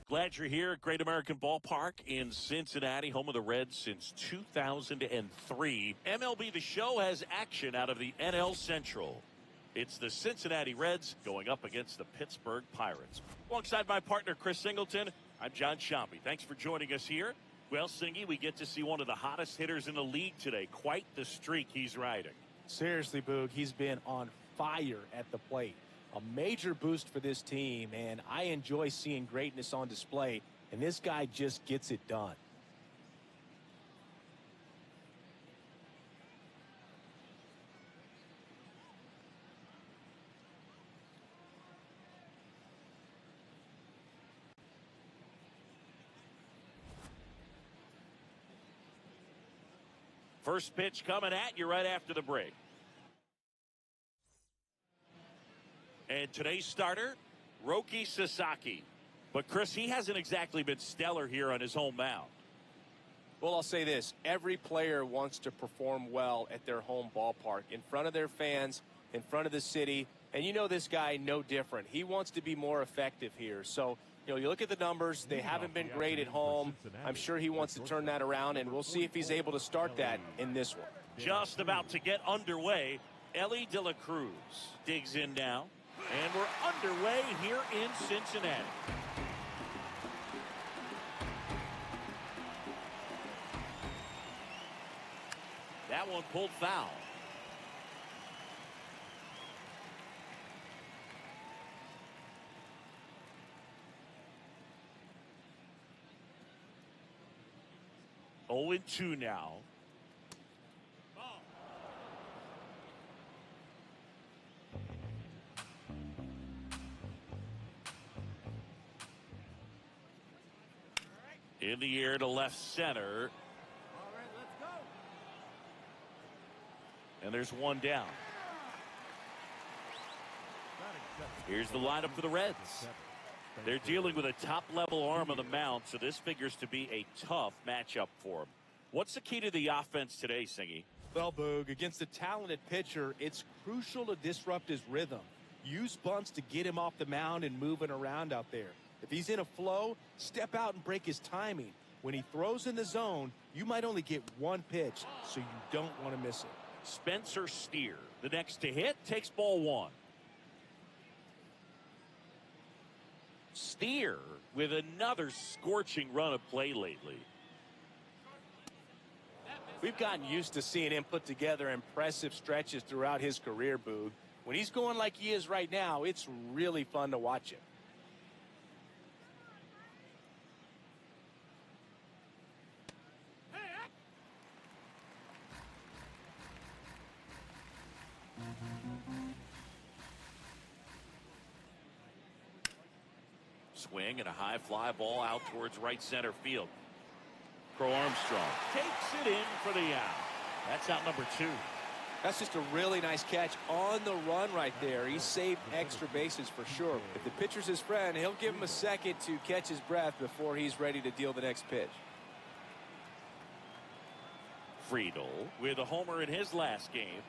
Glad you're here at Great American Ballpark in Cincinnati, home of the Reds since 2003. MLB The Show has action out of the NL Central. It's the Cincinnati Reds going up against the Pittsburgh Pirates. Alongside my partner, Chris Singleton, I'm John Sciambi. Thanks for joining us here. Well, Singy, we get to see one of the hottest hitters in the league today. Quite the streak he's riding. Seriously, Boog, he's been on fire at the plate. A major boost for this team, and I enjoy seeing greatness on display, and this guy just gets it done. First pitch coming at you right after the break. And today's starter, Roki Sasaki. But, Chris, he hasn't exactly been stellar here on his home mound. Well, I'll say this. Every player wants to perform well at their home ballpark, in front of their fans, in front of the city. And you know this guy no different. He wants to be more effective here. So, you look at the numbers. They haven't been great at home. I'm sure he wants to turn that around, and we'll see if he's able to start that in this one. Just about to get underway. Ellie De La Cruz digs in now. And we're underway here in Cincinnati. That one pulled foul. Oh, 0-2 now. In the air to left center. All right, let's go. And there's one down. Here's the lineup for the Reds. They're dealing with a top-level arm on the mound, so this figures to be a tough matchup for them. What's the key to the offense today, Singy? Well, Boog, against a talented pitcher, it's crucial to disrupt his rhythm. Use bunts to get him off the mound and moving around out there. If he's in a flow, step out and break his timing. When he throws in the zone, you might only get one pitch, so you don't want to miss it. Spencer Steer, the next to hit, takes ball one. Steer with another scorching run of play lately. We've gotten used to seeing him put together impressive stretches throughout his career, Boog. When he's going like he is right now, it's really fun to watch him. Swing and a high fly ball out towards right center field. Crow Armstrong takes it in for the out. That's out number 2. That's just a really nice catch on the run right there. He saved extra bases for sure. If the pitcher's his friend, he'll give him a second to catch his breath before he's ready to deal the next pitch. Friedel with a homer in his last game.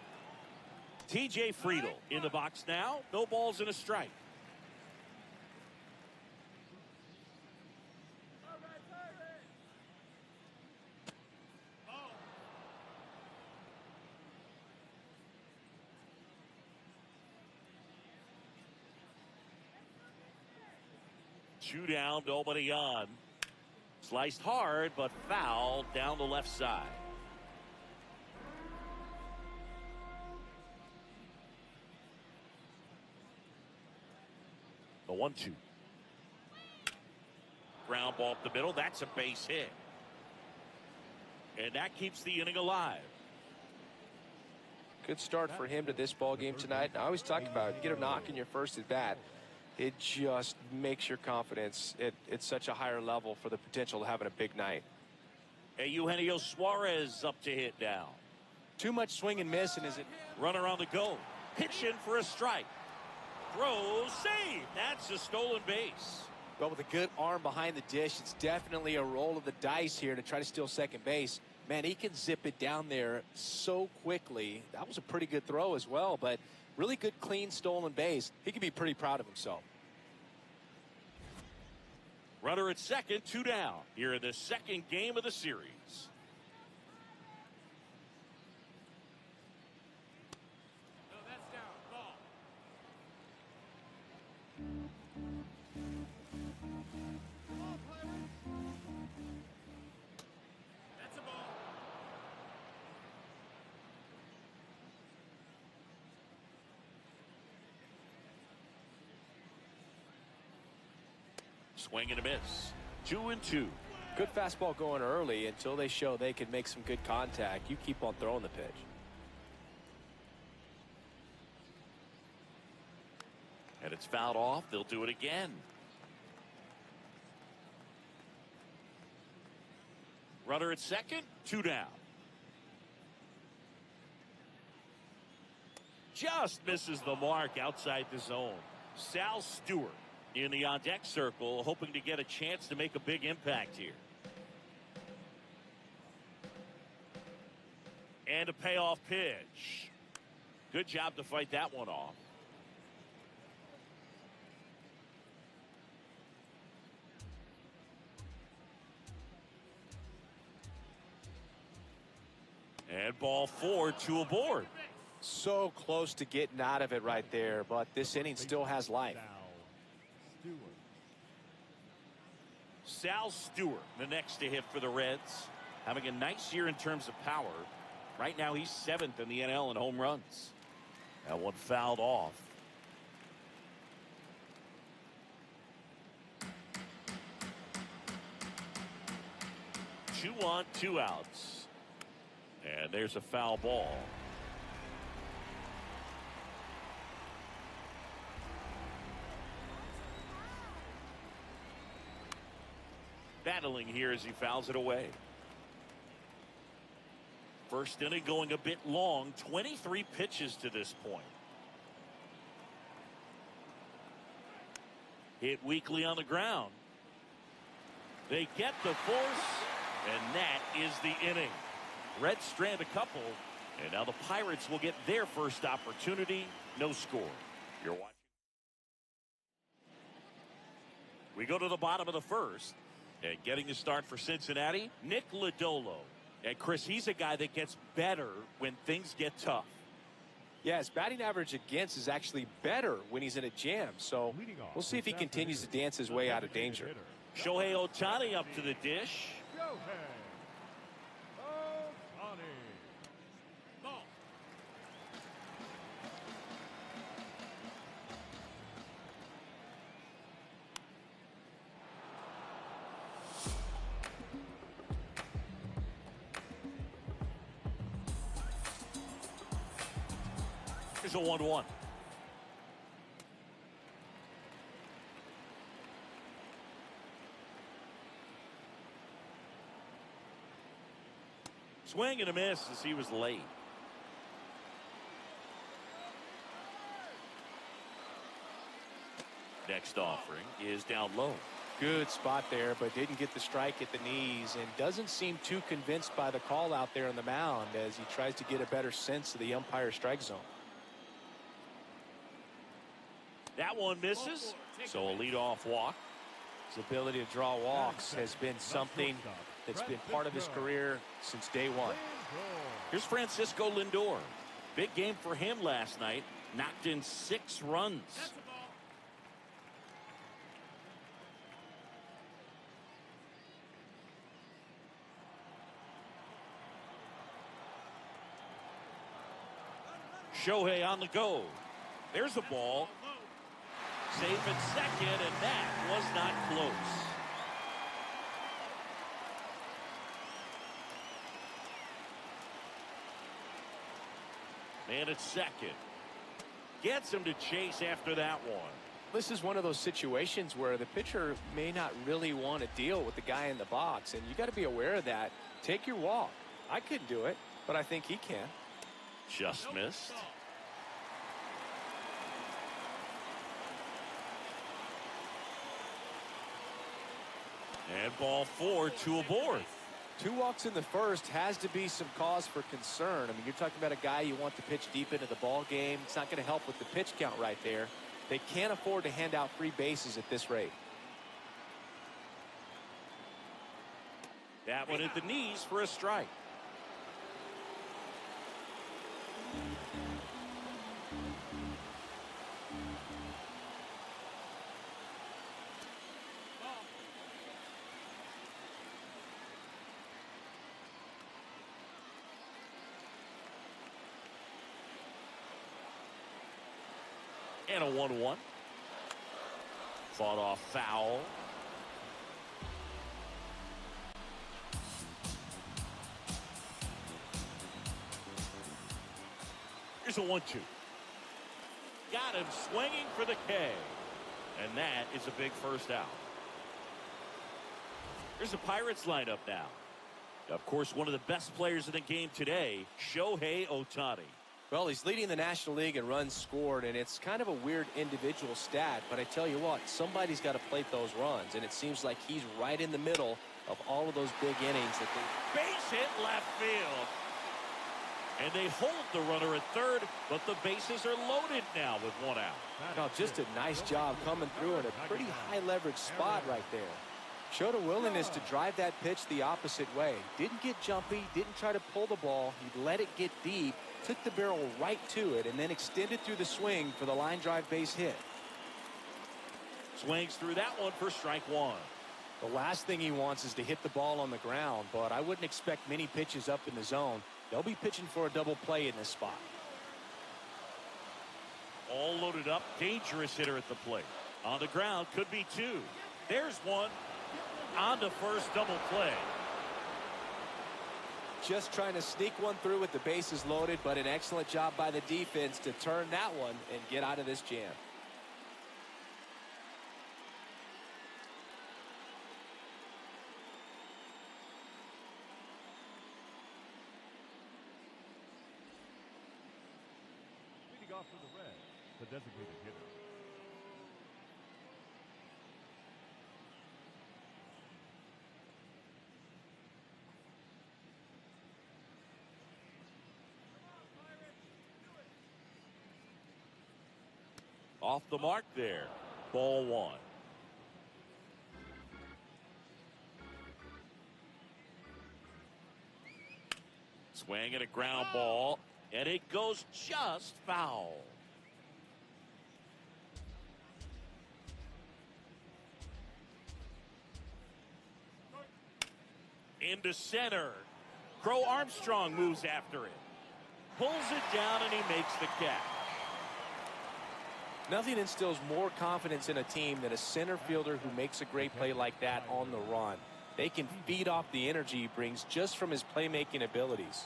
TJ Friedel in the box now. No balls and a strike. Two down, nobody on. Sliced hard, but foul down the left side. The 1-2. Ground ball up the middle. That's a base hit. And that keeps the inning alive. Good start for him to this ball game tonight. I always talk about it. Get a knock in your first at bat. It just makes your confidence at such a higher level for the potential of having a big night. Hey, Eugenio Suarez up to hit now. Too much swing and miss, and is it runner on the go? Pitch in for a strike. Throw, save. That's a stolen base. Well, with a good arm behind the dish, it's definitely a roll of the dice here to try to steal second base. Man, he can zip it down there so quickly. That was a pretty good throw as well, but really good, clean, stolen base. He can be pretty proud of himself. Runner at second, 2 down. Here in the second game of the series. No, that's down. Ball. Ball, Pirates. That's a ball. Swing and a miss. 2-2. Good fastball going early until they show they can make some good contact. You keep on throwing the pitch. And it's fouled off. They'll do it again. Runner at second, 2 down. Just misses the mark outside the zone. Sal Stewart in the on-deck circle, hoping to get a chance to make a big impact here. And a payoff pitch. Good job to fight that one off. And ball 4, 2 aboard. So close to getting out of it right there, but this inning still has life. Sal Stewart, the next to hit for the Reds. Having a nice year in terms of power. Right now he's 7th in the NL in home runs. That one fouled off. Two on, 2 outs. And there's a foul ball. Battling here as he fouls it away. First inning going a bit long, 23 pitches to this point. Hit weakly on the ground. They get the force, and that is the inning. Reds strand a couple, and now the Pirates will get their first opportunity. No score. You're watching. We go to the bottom of the first, and getting the start for Cincinnati, Nick Lodolo. And Chris, he's a guy that gets better when things get tough. Yeah, his batting average against is actually better when he's in a jam. So we'll see if he continues to dance his way out of danger. Shohei Ohtani up to the dish. Ball. Here's a 1-1. Swing and a miss as he was late. Next offering is down low. Good spot there, but didn't get the strike at the knees and doesn't seem too convinced by the call out there on the mound as he tries to get a better sense of the umpire strike zone. That one misses, so a leadoff walk. His ability to draw walks has been something that's been part of his career since day one. Here's Francisco Lindor. Big game for him last night. Knocked in 6 runs. That's a ball. Shohei on the go. There's a ball. Safe at second, and that was not close. Man at second. Gets him to chase after that one. This is one of those situations where the pitcher may not really want to deal with the guy in the box, and you got to be aware of that. Take your walk. I couldn't do it, but I think he can. Just missed. And ball 4, 2 aboard. 2 walks in the first has to be some cause for concern. I mean, you're talking about a guy you want to pitch deep into the ball game. It's not going to help with the pitch count right there. They can't afford to hand out free bases at this rate. That one at the knees for a strike. And a 1-1. Fought off foul. Here's a 1-2. Got him swinging for the K. And that is a big first out. Here's the Pirates lineup now. Of course, one of the best players in the game today, Shohei Ohtani. Well, he's leading the National League in runs scored, and it's kind of a weird individual stat, but I tell you what, somebody's got to plate those runs, and it seems like he's right in the middle of all of those big innings that they... Base hit left field. And they hold the runner at third, but the bases are loaded now with one out. Now, just a nice job coming through in a pretty high leverage spot right there. Showed a willingness to drive that pitch the opposite way. Didn't get jumpy, didn't try to pull the ball. He let it get deep, took the barrel right to it, and then extended through the swing for the line drive base hit. Swings through that one for strike one. The last thing he wants is to hit the ball on the ground, but I wouldn't expect many pitches up in the zone. They'll be pitching for a double play in this spot. All loaded up, dangerous hitter at the plate. On the ground, could be two. There's one. On to first, double play. Just trying to sneak one through with the bases loaded, but an excellent job by the defense to turn that one and get out of this jam. Leading off for the Reds, the designated hitter. Off the mark there. Ball one. Swing and a ground ball, and it goes just foul. Into center. Crow Armstrong moves after it. Pulls it down, and he makes the catch. Nothing instills more confidence in a team than a center fielder who makes a great play like that on the run. They can feed off the energy he brings just from his playmaking abilities.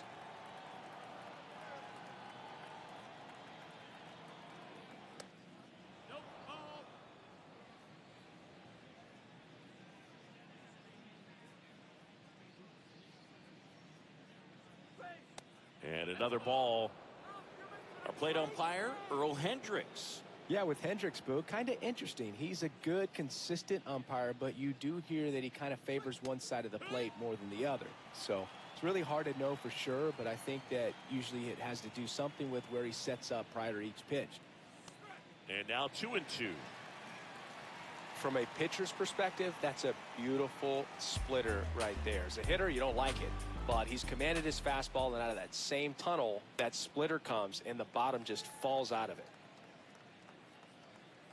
And another ball. Our plate umpire, Earl Hendricks. Yeah, with Hendricks, Boo, kind of interesting. He's a good, consistent umpire, but you do hear that he kind of favors one side of the plate more than the other. So it's really hard to know for sure, but I think that usually it has to do something with where he sets up prior to each pitch. And now 2-2. From a pitcher's perspective, that's a beautiful splitter right there. As a hitter, you don't like it, but he's commanded his fastball, and out of that same tunnel, that splitter comes, and the bottom just falls out of it.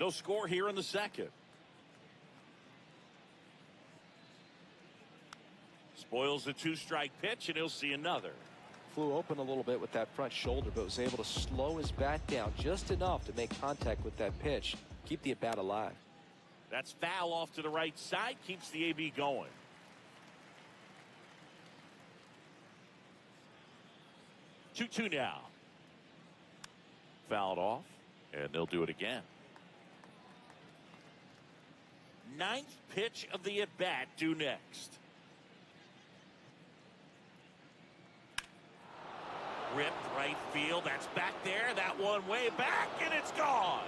No score here in the second. Spoils the two-strike pitch, and he'll see another. Flew open a little bit with that front shoulder, but was able to slow his bat down just enough to make contact with that pitch, keep the at-bat alive. That's foul off to the right side, keeps the AB going. Two now. Fouled off, and they'll do it again. Ninth pitch of the at-bat due next. Ripped right field. That's back there. That one way back, and it's gone.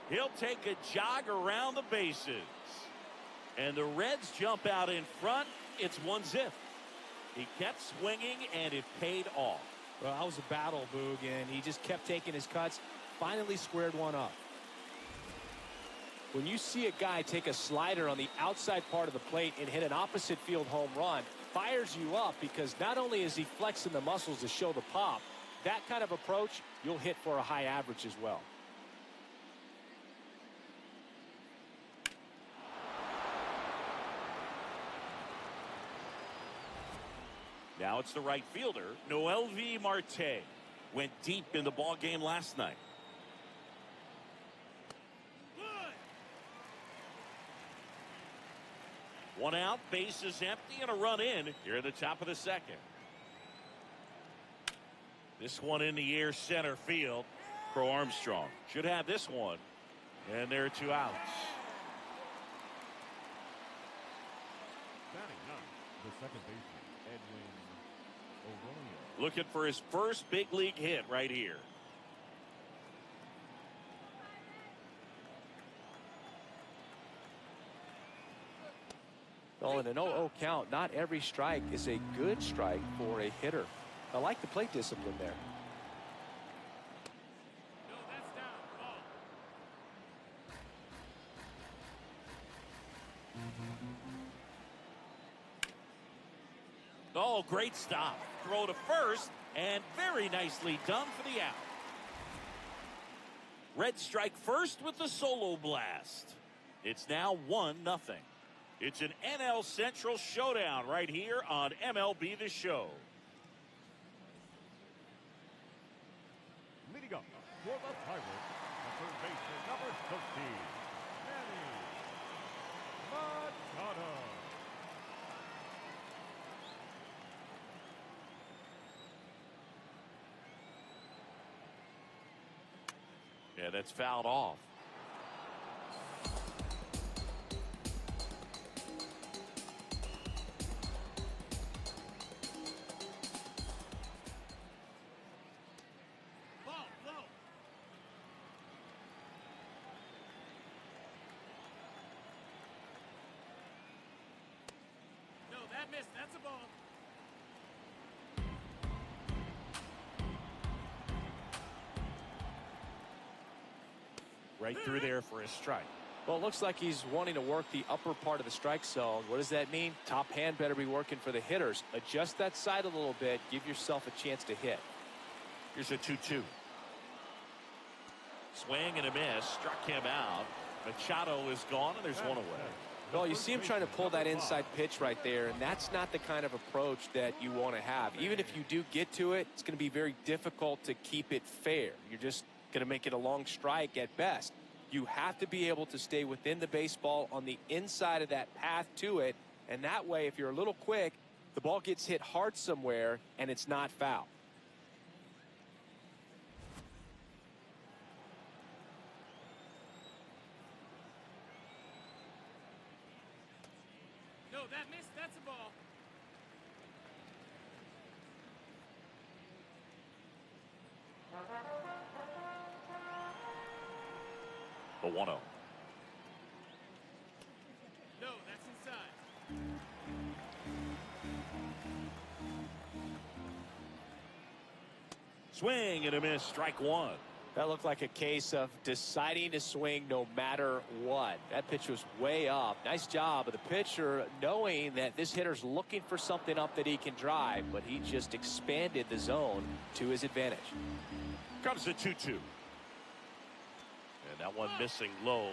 He'll take a jog around the bases. And the Reds jump out in front. It's 1-0. He kept swinging, and it paid off. Well, that was a battle, Boog, and he just kept taking his cuts. Finally squared one up. When you see a guy take a slider on the outside part of the plate and hit an opposite field home run, fires you up because not only is he flexing the muscles to show the pop, that kind of approach, you'll hit for a high average as well. Now it's the right fielder, Noelvi Marte. Went deep in the ball game last night. One out, base is empty, and a run in here at the top of the second. This one in the air center field. Pro Armstrong should have this one. And there are 2 outs. Batting ninth, the second baseman, Edwin O'Rourke. Looking for his first big league hit right here. Well, in an 0-0 count, not every strike is a good strike for a hitter. I like the plate discipline there. No, that's down. Oh, great stop. Throw to first, and very nicely done for the out. Red strike first with the solo blast. It's now 1-0. It's an NL Central showdown right here on MLB The Show. Leading up for the Pirates, the third baseman, number 13, Manny Machado. Yeah, that's fouled off. Ball, low. No, that missed. That's a ball. Right through there for a strike. Well, it looks like he's wanting to work the upper part of the strike zone. What does that mean? Top hand better be working for the hitters. Adjust that side a little bit. Give yourself a chance to hit. Here's a 2-2. Swing and a miss. Struck him out. Machado is gone, and there's one away. Well, you see him trying to pull that inside pitch right there, and that's not the kind of approach that you want to have. Even if you do get to it, it's going to be very difficult to keep it fair. You're just going to make it a long strike at best. You have to be able to stay within the baseball on the inside of that path to it, and that way, if you're a little quick, the ball gets hit hard somewhere, and it's not foul. No, that missed. That's a ball. The 1-0. No, that's inside. Swing and a miss. Strike one. That looked like a case of deciding to swing no matter what. That pitch was way up. Nice job of the pitcher knowing that this hitter's looking for something up that he can drive, but he just expanded the zone to his advantage. Comes the 2-2. And that one missing low.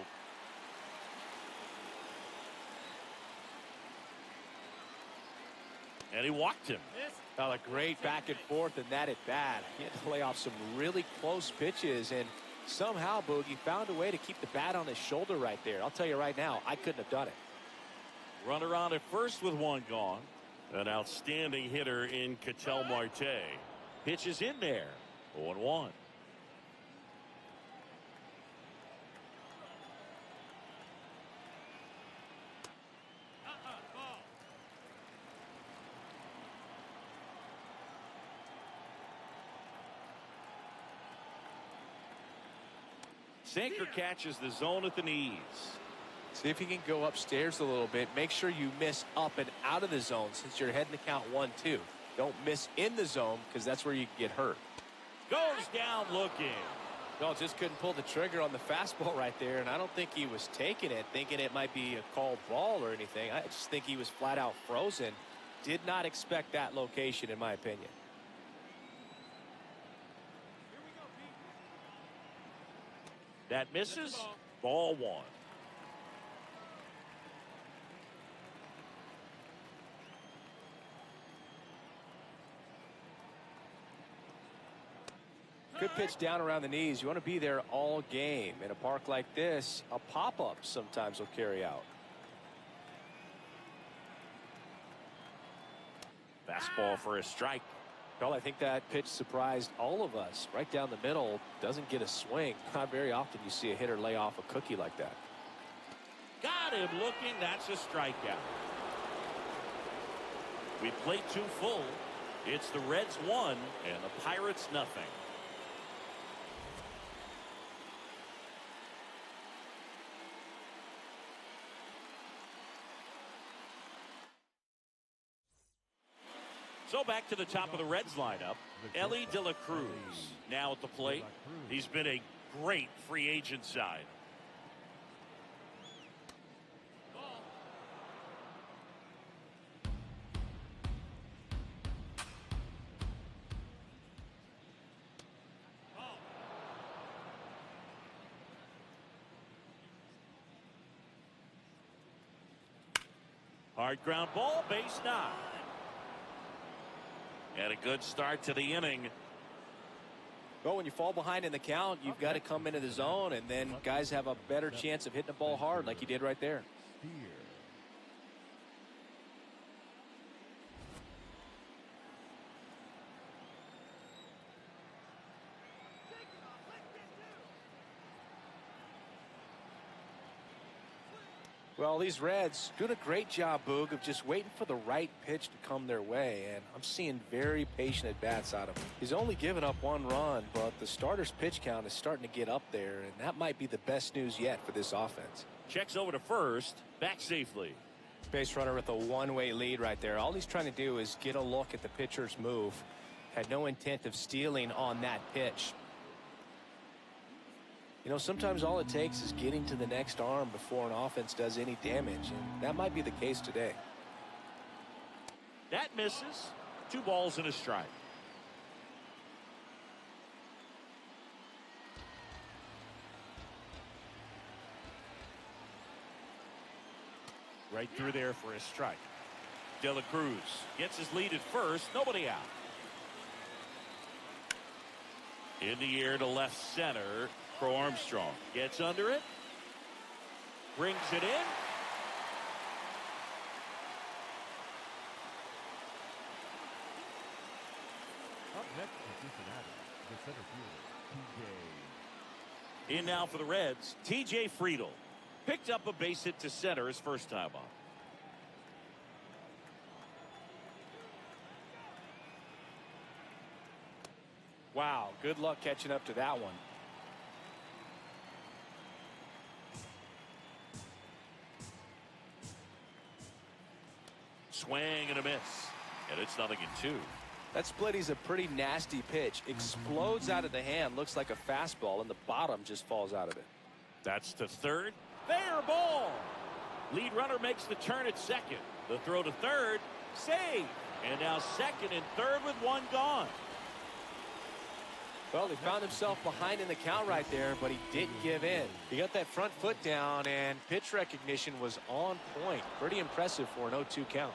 And he walked him. Missed. Well, a great back and forth in that at bat. He had to lay off some really close pitches, and somehow Boogie found a way to keep the bat on his shoulder right there. I'll tell you right now, I couldn't have done it. Runner on at first with one gone. An outstanding hitter in Ketel Marte. Pitches in there. 0-1. Ball. Sinker catches the zone at the knees. See if you can go upstairs a little bit. Make sure you miss up and out of the zone since you're heading to count 1-2. Don't miss in the zone because that's where you can get hurt. Goes down looking. No, just couldn't pull the trigger on the fastball right there, and I don't think he was taking it, thinking it might be a called ball or anything. I just think he was flat out frozen. Did not expect that location, in my opinion. That misses. Ball one. Good pitch down around the knees. You want to be there all game. In a park like this, a pop-up sometimes will carry out. Fastball for a strike. Well, I think that pitch surprised all of us. Right down the middle, doesn't get a swing. Not very often you see a hitter lay off a cookie like that. Got him looking. That's a strikeout. We played 2 full. It's the Reds 1 and the Pirates nothing. So back to the top of the Reds lineup, Ellie De La Cruz now at the plate. He's been a great free agent side. Hard ground ball, base 9. And a good start to the inning. Well, when you fall behind in the count, you've got to come into the zone, and then guys have a better chance of hitting the ball hard like he did right there. Well, these Reds doing a great job, Boog, of just waiting for the right pitch to come their way, and I'm seeing very patient at-bats out of him. He's only given up 1 run, but the starter's pitch count is starting to get up there, and that might be the best news yet for this offense. Checks over to first, back safely. Base runner with a one-way lead right there. All he's trying to do is get a look at the pitcher's move. Had no intent of stealing on that pitch. You know, sometimes all it takes is getting to the next arm before an offense does any damage, and that might be the case today. That misses. 2 balls and a strike. Right through there for a strike. De La Cruz gets his lead at first. Nobody out. In the air to left center. Armstrong gets under it, brings it in. Up next for Cincinnati, the center fielder, TJ. In now for the Reds, TJ Friedel picked up a base hit to center his first time up. Wow, good luck catching up to that one. Swing and a miss, and it's 0-2. That splitty's a pretty nasty pitch. Explodes out of the hand, looks like a fastball, and the bottom just falls out of it. That's to third. Fair ball. Lead runner makes the turn at second. The throw to third, save. And now second and third with 1 gone. Well, he found himself behind in the count right there, but he didn't give in. He got that front foot down, and pitch recognition was on point. Pretty impressive for an 0-2 count.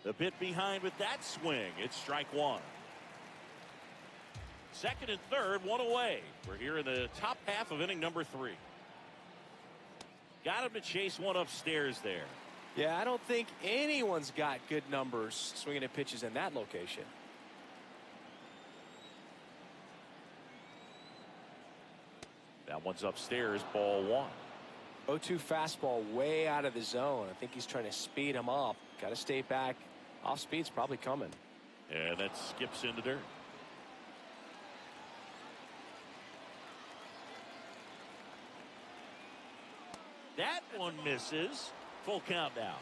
The bit behind with that swing. It's strike 1. Second and third, 1 away. We're here in the top half of inning number 3. Got him to chase one upstairs there. Yeah, I don't think anyone's got good numbers swinging at pitches in that location. That one's upstairs, ball 1. 0-2 fastball way out of the zone. I think he's trying to speed him up. Got to stay back. Off speed's probably coming. And that skips into dirt. That one misses. Full count now.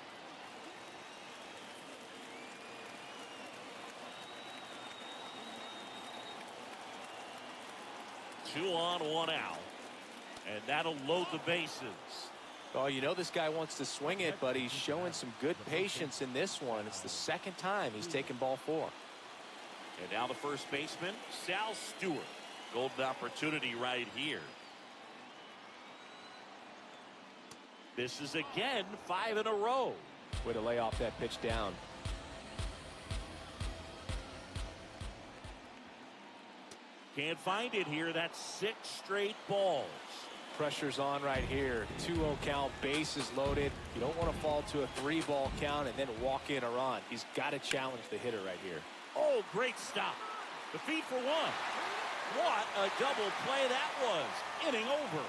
2 on, 1 out. And that'll load the bases. Oh, you know this guy wants to swing it, but he's showing some good patience in this one. It's the second time he's taken ball 4. And now the first baseman, Sal Stewart. Golden opportunity right here. This is again 5 in a row. Way to lay off that pitch down. Can't find it here. That's 6 straight balls. Pressure's on right here. 2-0 count, bases loaded. You don't want to fall to a 3-ball count and then walk in a run. He's got to challenge the hitter right here. Oh, great stop. The feed for 1. What a double play that was. Inning over.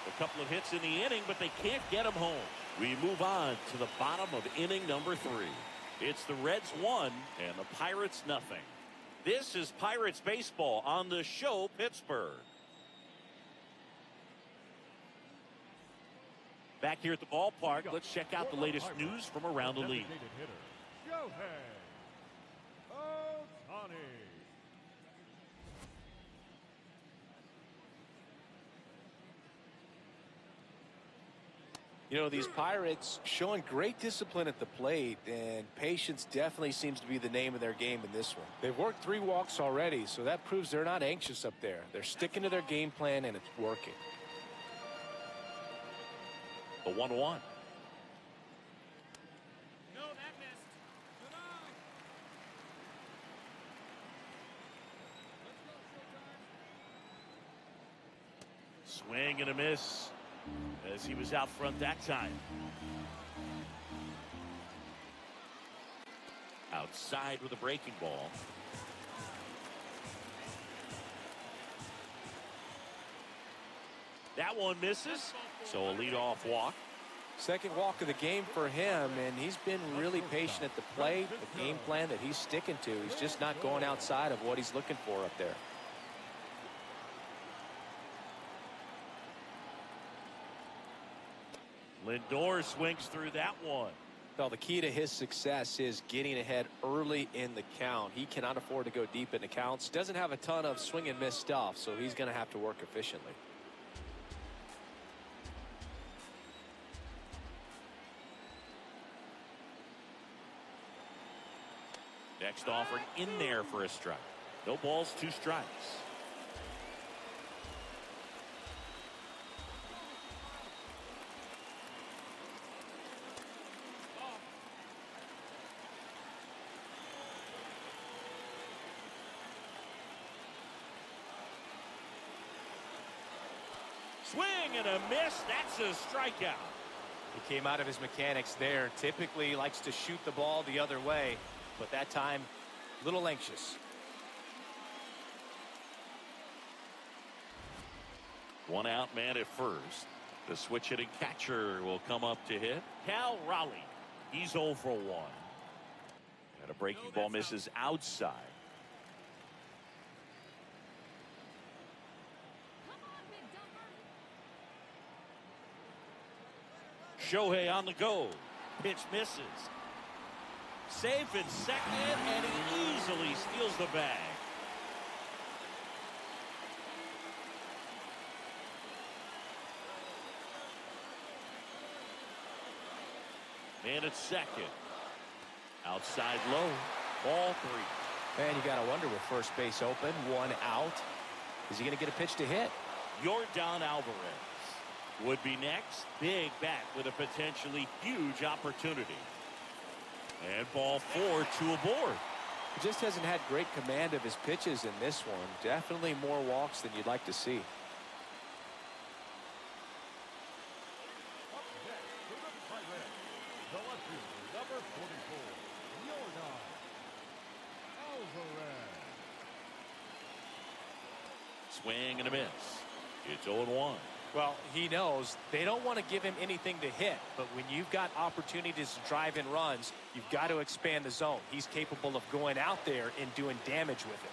A couple of hits in the inning, but they can't get him home. We move on to the bottom of inning number 3. It's the Reds 1 and the Pirates nothing. This is Pirates baseball on the show, Pittsburgh. Back here at the ballpark, let's check out the latest news from around the league. You know, these Pirates showing great discipline at the plate, and patience definitely seems to be the name of their game in this one. They've worked 3 walks already, so that proves they're not anxious up there. They're sticking to their game plan, and it's working. The 1-1. No, that missed. Goodbye. Swing and a miss as he was out front that time. Outside with a breaking ball. That one misses, so a leadoff walk. Second walk of the game for him, and he's been really patient at the plate. The game plan that he's sticking to. He's just not going outside of what he's looking for up there. Lindor swings through that one. Well, the key to his success is getting ahead early in the count. He cannot afford to go deep in the counts. Doesn't have a ton of swing and miss stuff, so he's going to have to work efficiently. Next offering in there for a strike. No balls, 2 strikes. Swing and a miss. That's a strikeout. He came out of his mechanics there. Typically likes to shoot the ball the other way, but that time a little anxious. 1 out, man at first. The switch hitting catcher will come up to hit. Cal Raleigh. He's 0 for 1. And a breaking ball misses outside. Shohei on the go. Pitch misses. Safe in second, and he easily steals the bag. Man at second. Outside low. Ball 3. Man, you got to wonder with first base open, 1 out. Is he going to get a pitch to hit? Yordan Alvarez would be next. Big bat with a potentially huge opportunity. And ball 4, 2 aboard. He just hasn't had great command of his pitches in this one. Definitely more walks than you'd like to see. Number 44, Yordan Alvarez. Swing and a miss. It's 0-1. Well, he knows they don't want to give him anything to hit, but when you've got opportunities to drive in runs, you've got to expand the zone. He's capable of going out there and doing damage with it.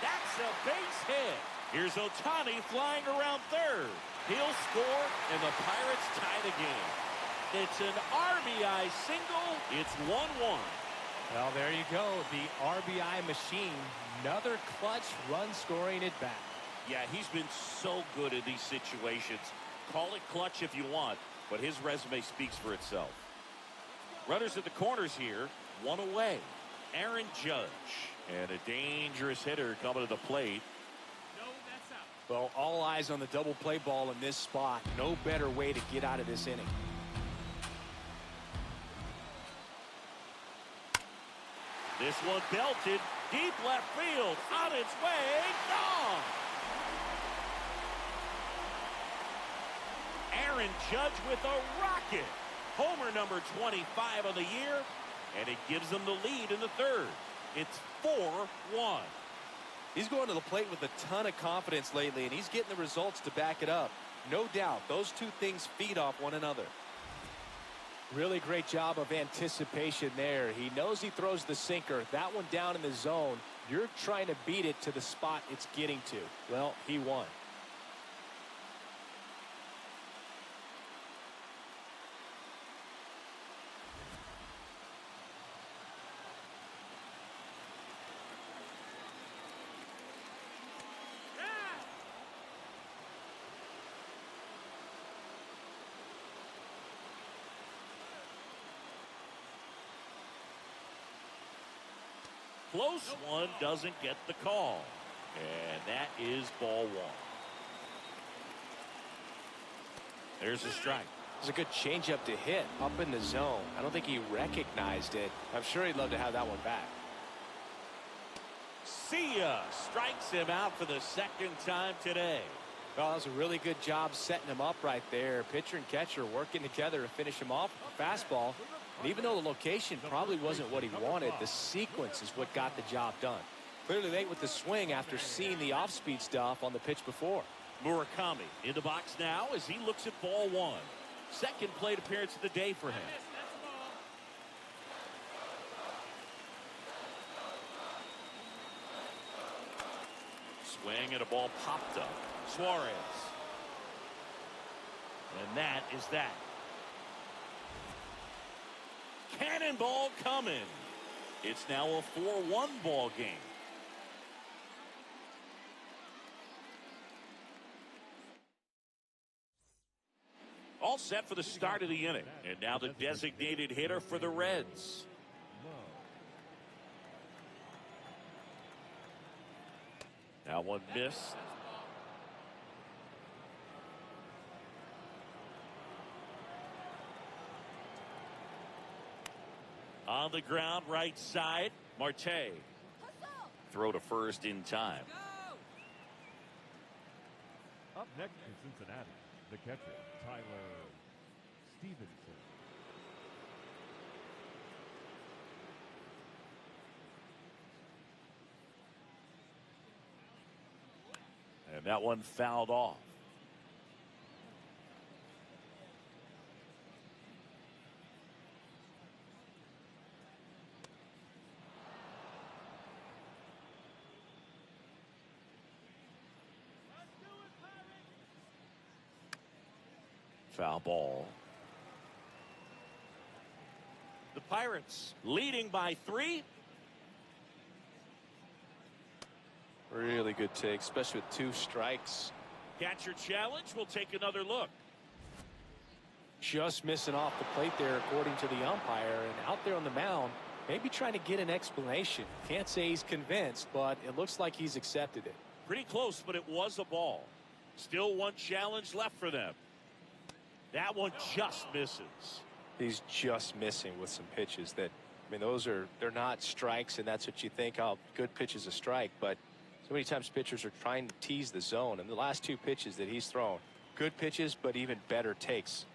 That's a a base hit. Here's Ohtani flying around third. He'll score, and the Pirates tie the game. It's an RBI single. It's 1-1. Well, there you go. The RBI machine. Another clutch run scoring at bat. Yeah, he's been so good in these situations. Call it clutch if you want, but his resume speaks for itself. Runners at the corners here, one away. Aaron Judge, and a dangerous hitter coming to the plate. No, that's out. Well, all eyes on the double play ball in this spot. No better way to get out of this inning. This one belted deep left field, on its way, gone. Aaron Judge with a rocket. Homer number 25 of the year, and it gives them the lead in the third. It's 4-1. He's going to the plate with a ton of confidence lately, and he's getting the results to back it up. No doubt, those two things feed off one another. Really great job of anticipation there. He knows he throws the sinker. That one down in the zone. You're trying to beat it to the spot it's getting to. Well, he won. Close one doesn't get the call. And that is ball one. There's a strike. It's a good changeup to hit up in the zone. I don't think he recognized it. I'm sure he'd love to have that one back. See ya. Strikes him out for the second time today. Well, that was a really good job setting him up right there. Pitcher and catcher working together to finish him off with a fastball. And even though the location probably wasn't what he wanted, the sequence is what got the job done. Clearly late with the swing after seeing the off-speed stuff on the pitch before. Murakami in the box now as he looks at ball one. Second plate appearance of the day for him. That's a ball. Swing and a ball popped up. Suarez. And that is that. Cannonball coming. It's now a 4-1 ball game. All set for the start of the inning. And now the designated hitter for the Reds. Now one missed. On the ground, right side, Marte. Throw to first in time. Up next for Cincinnati, the catcher, Tyler Stevenson. And that one fouled off. Foul ball. The Pirates leading by 3. Really good take, especially with 2 strikes. Catcher challenge. We'll take another look. Just missing off the plate there according to the umpire, and out there on the mound maybe trying to get an explanation. Can't say he's convinced, but it looks like he's accepted it. Pretty close, but it was a ball. Still one challenge left for them. That one just misses. He's just missing with some pitches that, I mean, they're not strikes, and that's what you think, oh, good pitch is a strike, but so many times pitchers are trying to tease the zone, and the last 2 pitches that he's thrown, good pitches, but even better takes.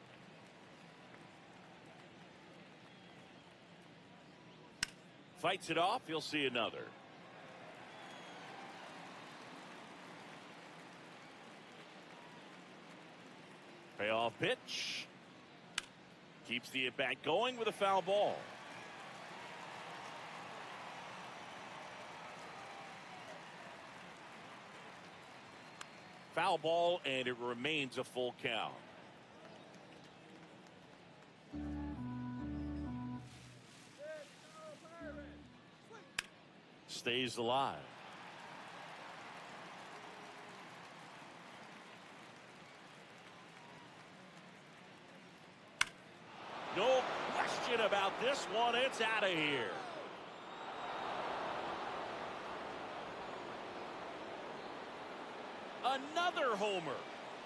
Fights it off. You'll see another. Payoff pitch. Keeps the at-bat going with a foul ball. Foul ball, and it remains a full count. Stays alive. No question about this one. It's out of here. Another homer.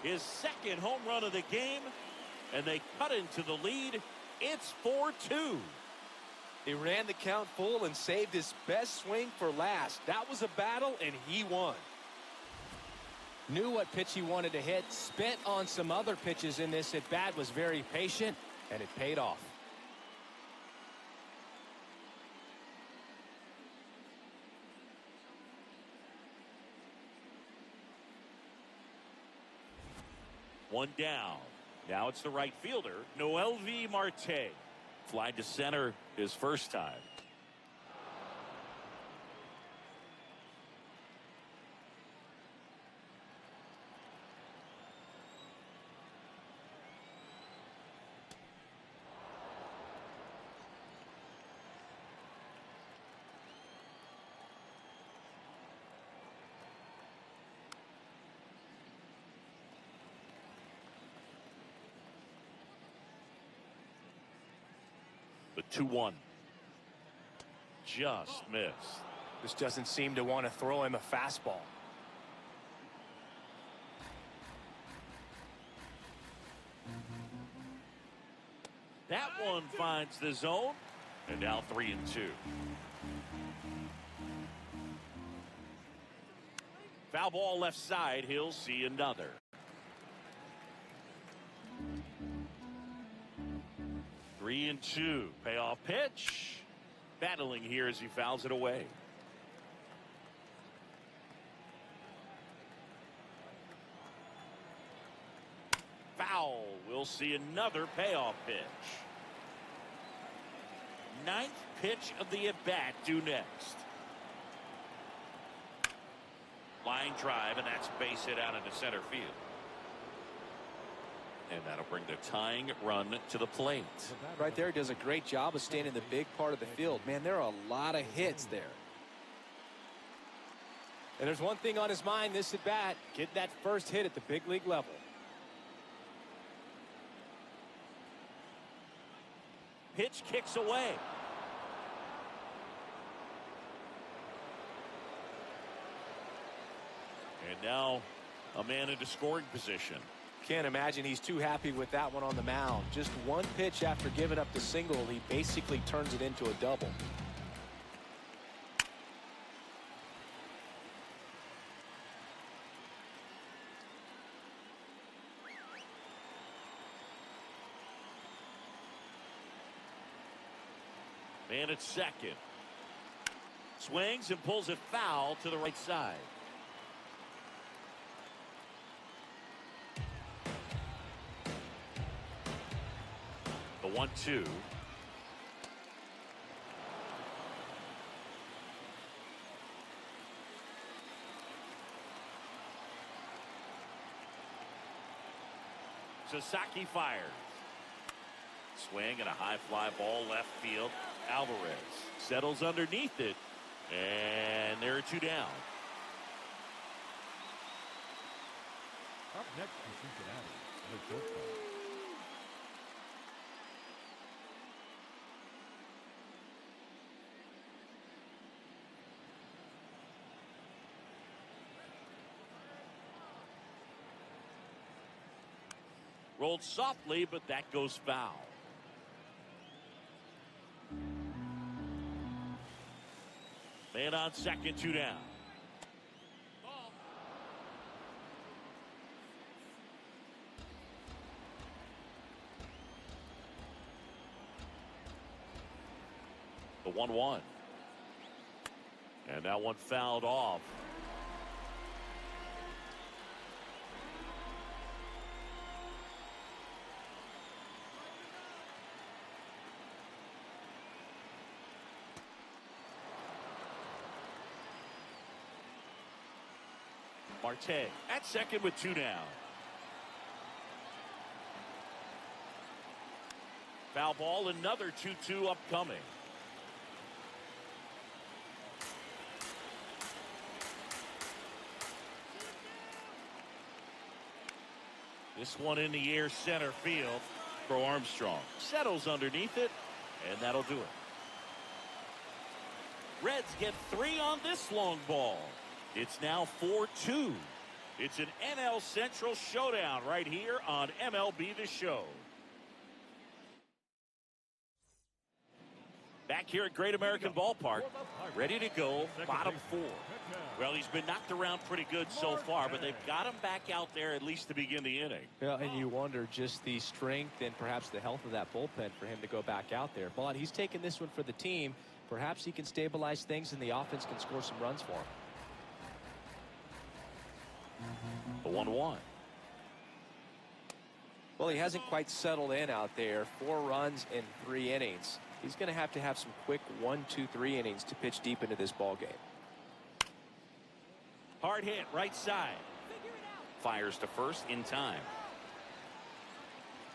His second home run of the game. And they cut into the lead. It's 4-2. He ran the count full and saved his best swing for last. That was a battle, and he won. Knew what pitch he wanted to hit. Spent on some other pitches in this at-bat. Was very patient, and it paid off. One down. Now it's the right fielder, Noel V. Marte. Fly to center his first time. The 2-1. Just missed. This doesn't seem to want to throw him a fastball. That one finds the zone. And now 3-2. Foul ball left side. He'll see another. Three and two. Payoff pitch. Battling here as he fouls it away. Foul. We'll see another payoff pitch. Ninth pitch of the at-bat due next. Line drive, and that's base hit out into center field. And that'll bring the tying run to the plate. Right there, does a great job of staying in the big part of the field. Man, there are a lot of hits there. And there's one thing on his mind this at bat: get that first hit at the big league level. Pitch kicks away. And now a man into scoring position. Can't imagine he's too happy with that one on the mound. Just one pitch after giving up the single, he basically turns it into a double. Man at second. Swings and pulls it foul to the right side. The 1-2. Sasaki fires. Swing and a high fly ball left field. Alvarez settles underneath it. And there are two down. Up next to Cincinnati, the shortstop. Rolled softly, but that goes foul. Man on second, two down. Ball. The 1-1. And that one fouled off. Marte at second with 2 down. Foul ball, another 2-2 upcoming. This one in the air center field for Armstrong. Settles underneath it, and that'll do it. Reds get 3 on this long ball. It's now 4-2. It's an NL Central showdown right here on MLB The Show. Back here at Great American Ballpark, ready to go, bottom 4. Well, he's been knocked around pretty good so far, but they've got him back out there at least to begin the inning. Yeah, and you wonder just the strength and perhaps the health of that bullpen for him to go back out there. But he's taking this one for the team. Perhaps he can stabilize things and the offense can score some runs for him. The 1-1. Well, he hasn't quite settled in out there. 4 runs in 3 innings. He's going to have some quick 1, 2, 3 innings to pitch deep into this ball game. Hard hit, right side. Fires to first in time.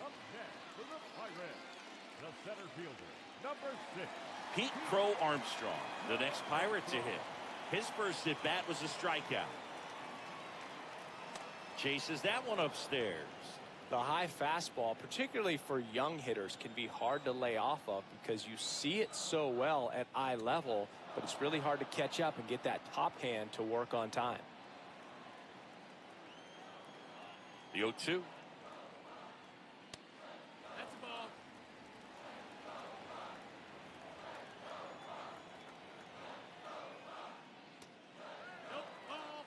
Up next for the Pirates, the center fielder, number 6. Pete Crow Armstrong, the next Pirate to hit. His first at bat was a strikeout. Chases that one upstairs. The high fastball, particularly for young hitters, can be hard to lay off of because you see it so well at eye level, but it's really hard to catch up and get that top hand to work on time. The 0-2. That's a ball. Nope, ball.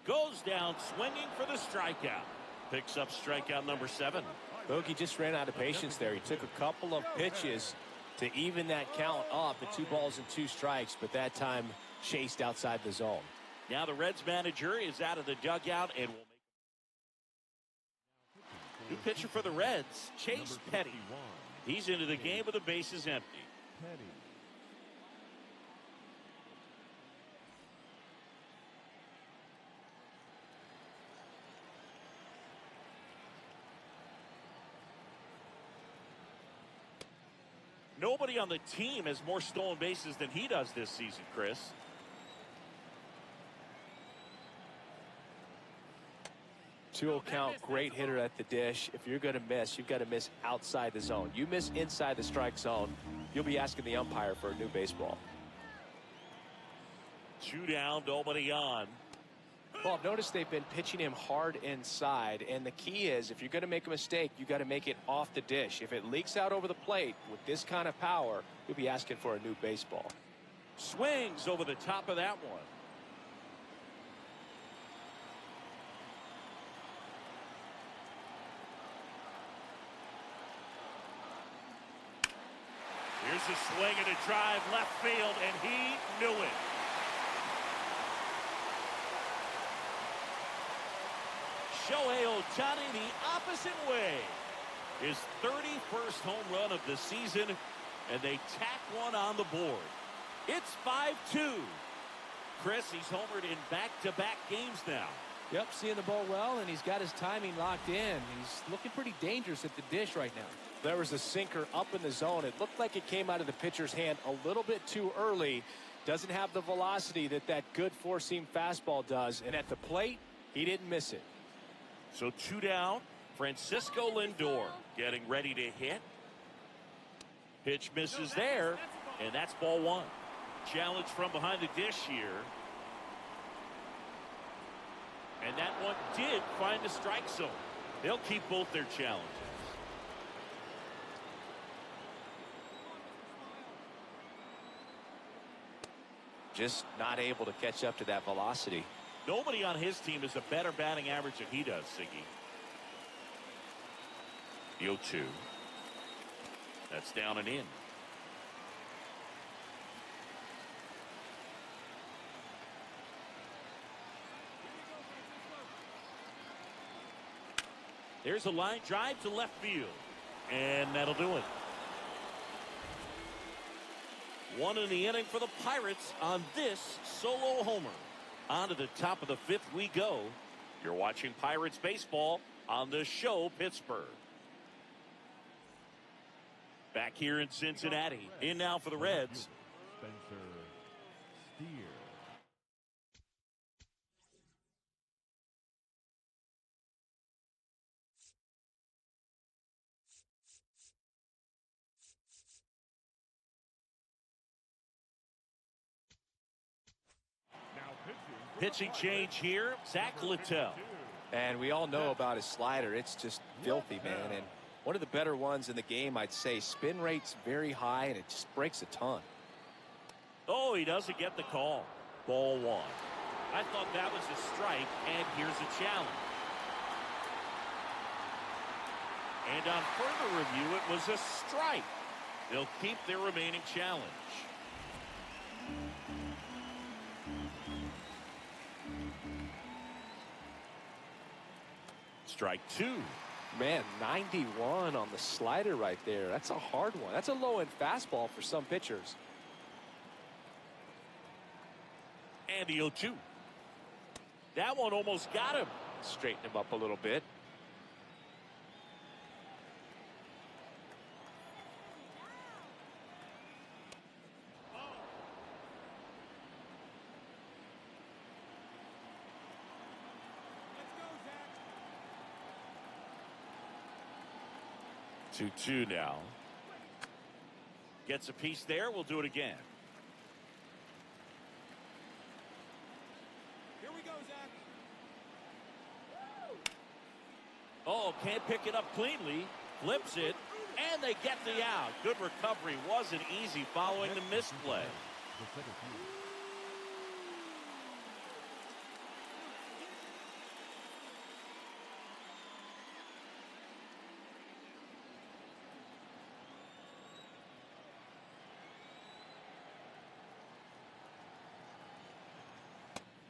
Goes down swinging for the strikeout. Picks up strikeout number 7. Bogey just ran out of patience there. He took a couple of pitches to even that count up at 2 balls and 2 strikes, but that time chased outside the zone. Now the Reds manager is out of the dugout and will make new pitcher for the Reds, Chase Petty. He's into the game with the bases empty. Nobody on the team has more stolen bases than he does this season, Chris. 2-0 count, great hitter at the dish. If you're going to miss, you've got to miss outside the zone. You miss inside the strike zone, you'll be asking the umpire for a new baseball. 2 down, nobody on. Well, I've noticed they've been pitching him hard inside, and the key is if you're going to make a mistake, you got to make it off the dish. If it leaks out over the plate with this kind of power, you'll be asking for a new baseball. Swings over the top of that one. Here's a swing and a drive left field, and he knew it. Shohei Ohtani the opposite way. His 31st home run of the season, and they tack one on the board. It's 5-2. Chris, he's homered in back-to-back games now. Yep, seeing the ball well, and he's got his timing locked in. He's looking pretty dangerous at the dish right now. There was a sinker up in the zone. It looked like it came out of the pitcher's hand a little bit too early. Doesn't have the velocity that good four-seam fastball does. And at the plate, he didn't miss it. So 2 down. Francisco Lindor getting ready to hit. Pitch misses there, and that's ball 1. Challenge from behind the dish here. And that one did find the strike zone. They'll keep both their challenges. Just not able to catch up to that velocity. Nobody on his team has a better batting average than he does, Siggy. The 0-2. That's down and in. There's a line drive to left field, and that'll do it. One in the inning for the Pirates on this solo homer. On to the top of the fifth we go. You're watching Pirates baseball on the show Pittsburgh. Back here in Cincinnati. In now for the Reds. Spencer Steer. Pitching change here, Zach Littell. And we all know about his slider. It's just filthy, man. And one of the better ones in the game, I'd say. Spin rate's very high, and it just breaks a ton. Oh, he doesn't get the call. Ball one. I thought that was a strike, and here's a challenge. And on further review, it was a strike. They'll keep their remaining challenge. Strike two. Man, 91 on the slider right there. That's a hard one. That's a low-end fastball for some pitchers. And the 0-2. That one almost got him. Straighten him up a little bit. Let's go, Zach. 2-2 now. Gets a piece there. We'll do it again. Here we go, Zach. Oh, can't pick it up cleanly. Flips it, and they get the out. Good recovery. Wasn't easy following the misplay.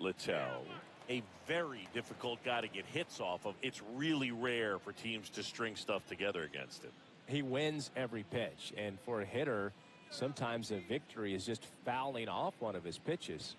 Littell, a very difficult guy to get hits off of. It's really rare for teams to string stuff together against him. He wins every pitch, and for a hitter, sometimes a victory is just fouling off one of his pitches.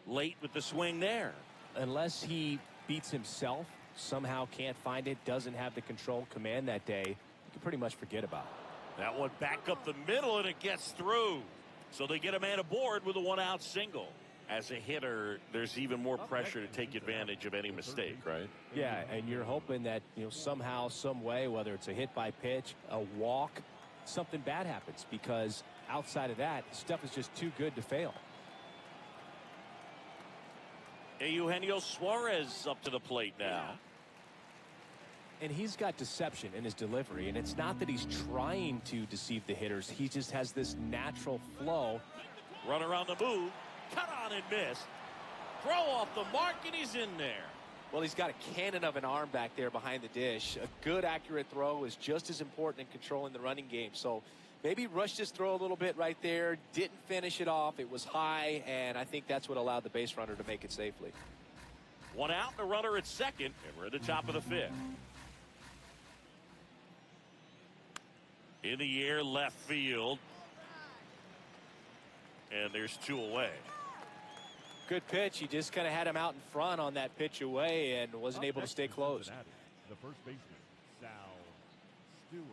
Late with the swing there. Unless he beats himself, somehow can't find it, doesn't have the control command that day, you can pretty much forget about it. That one back up the middle, and it gets through. So they get a man aboard with a one-out single. As a hitter, there's even more pressure to take advantage of any mistake, right? Yeah, and you're hoping that, somehow, some way, whether it's a hit by pitch, a walk, something bad happens, because outside of that, stuff is just too good to fail. Eugenio Suarez up to the plate now. And he's got deception in his delivery, and it's not that he's trying to deceive the hitters. He just has this natural flow. Runner on the move. Cut on and miss. Throw off the mark, and he's in there. Well, he's got a cannon of an arm back there behind the dish. A good, accurate throw is just as important in controlling the running game. So maybe rushed his throw a little bit right there. Didn't finish it off. It was high, and I think that's what allowed the base runner to make it safely. One out and a runner at second, and we're at the top of the fifth. In the air, left field. And there's two away. Good pitch. He just kind of had him out in front on that pitch away and wasn't able to stay close. The first baseman, Sal Stewart.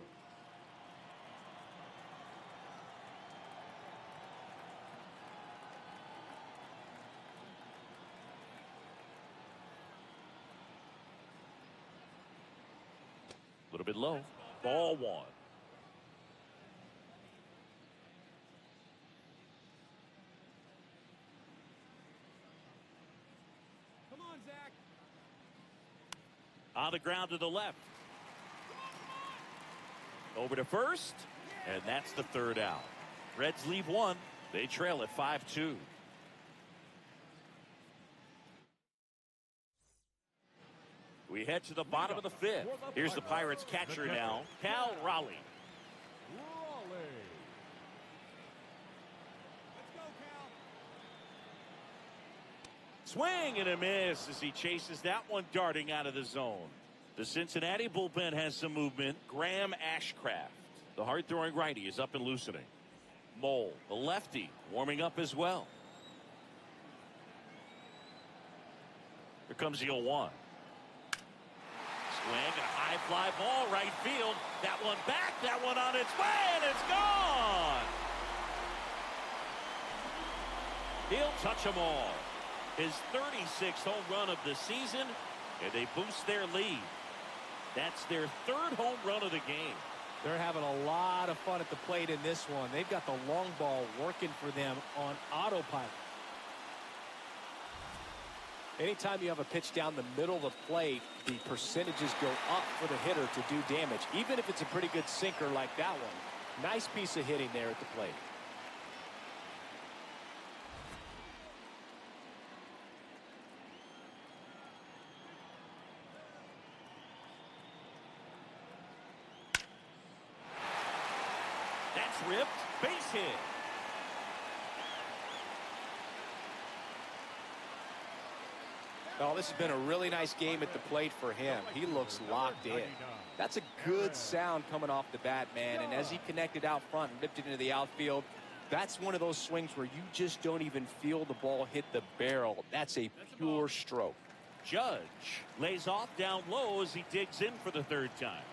A little bit low. Ball one. On the ground to the left. Over to first, and that's the third out. Reds leave one. They trail at 5-2. We head to the bottom of the fifth. Here's the Pirates catcher now, Cal Raleigh. Swing and a miss as he chases that one darting out of the zone. The Cincinnati bullpen has some movement. Graham Ashcraft, the hard-throwing righty, is up and loosening. Mole, the lefty, warming up as well. Here comes the 0-1. Swing, a high fly ball, right field. That one back, that one on its way, and it's gone. He'll touch them all. His 36th home run of the season, and they boost their lead. That's their 3rd home run of the game. They're having a lot of fun at the plate in this one. They've got the long ball working for them on autopilot. Anytime you have a pitch down the middle of the plate, the percentages go up for the hitter to do damage, even if it's a pretty good sinker like that one. Nice piece of hitting there at the plate. That's ripped. Base hit. Oh, this has been a really nice game at the plate for him. He looks locked in. That's a good sound coming off the bat, man. And as he connected out front and ripped it into the outfield, that's one of those swings where you just don't even feel the ball hit the barrel. That's a pure stroke. Judge lays off down low as he digs in for the 3rd time.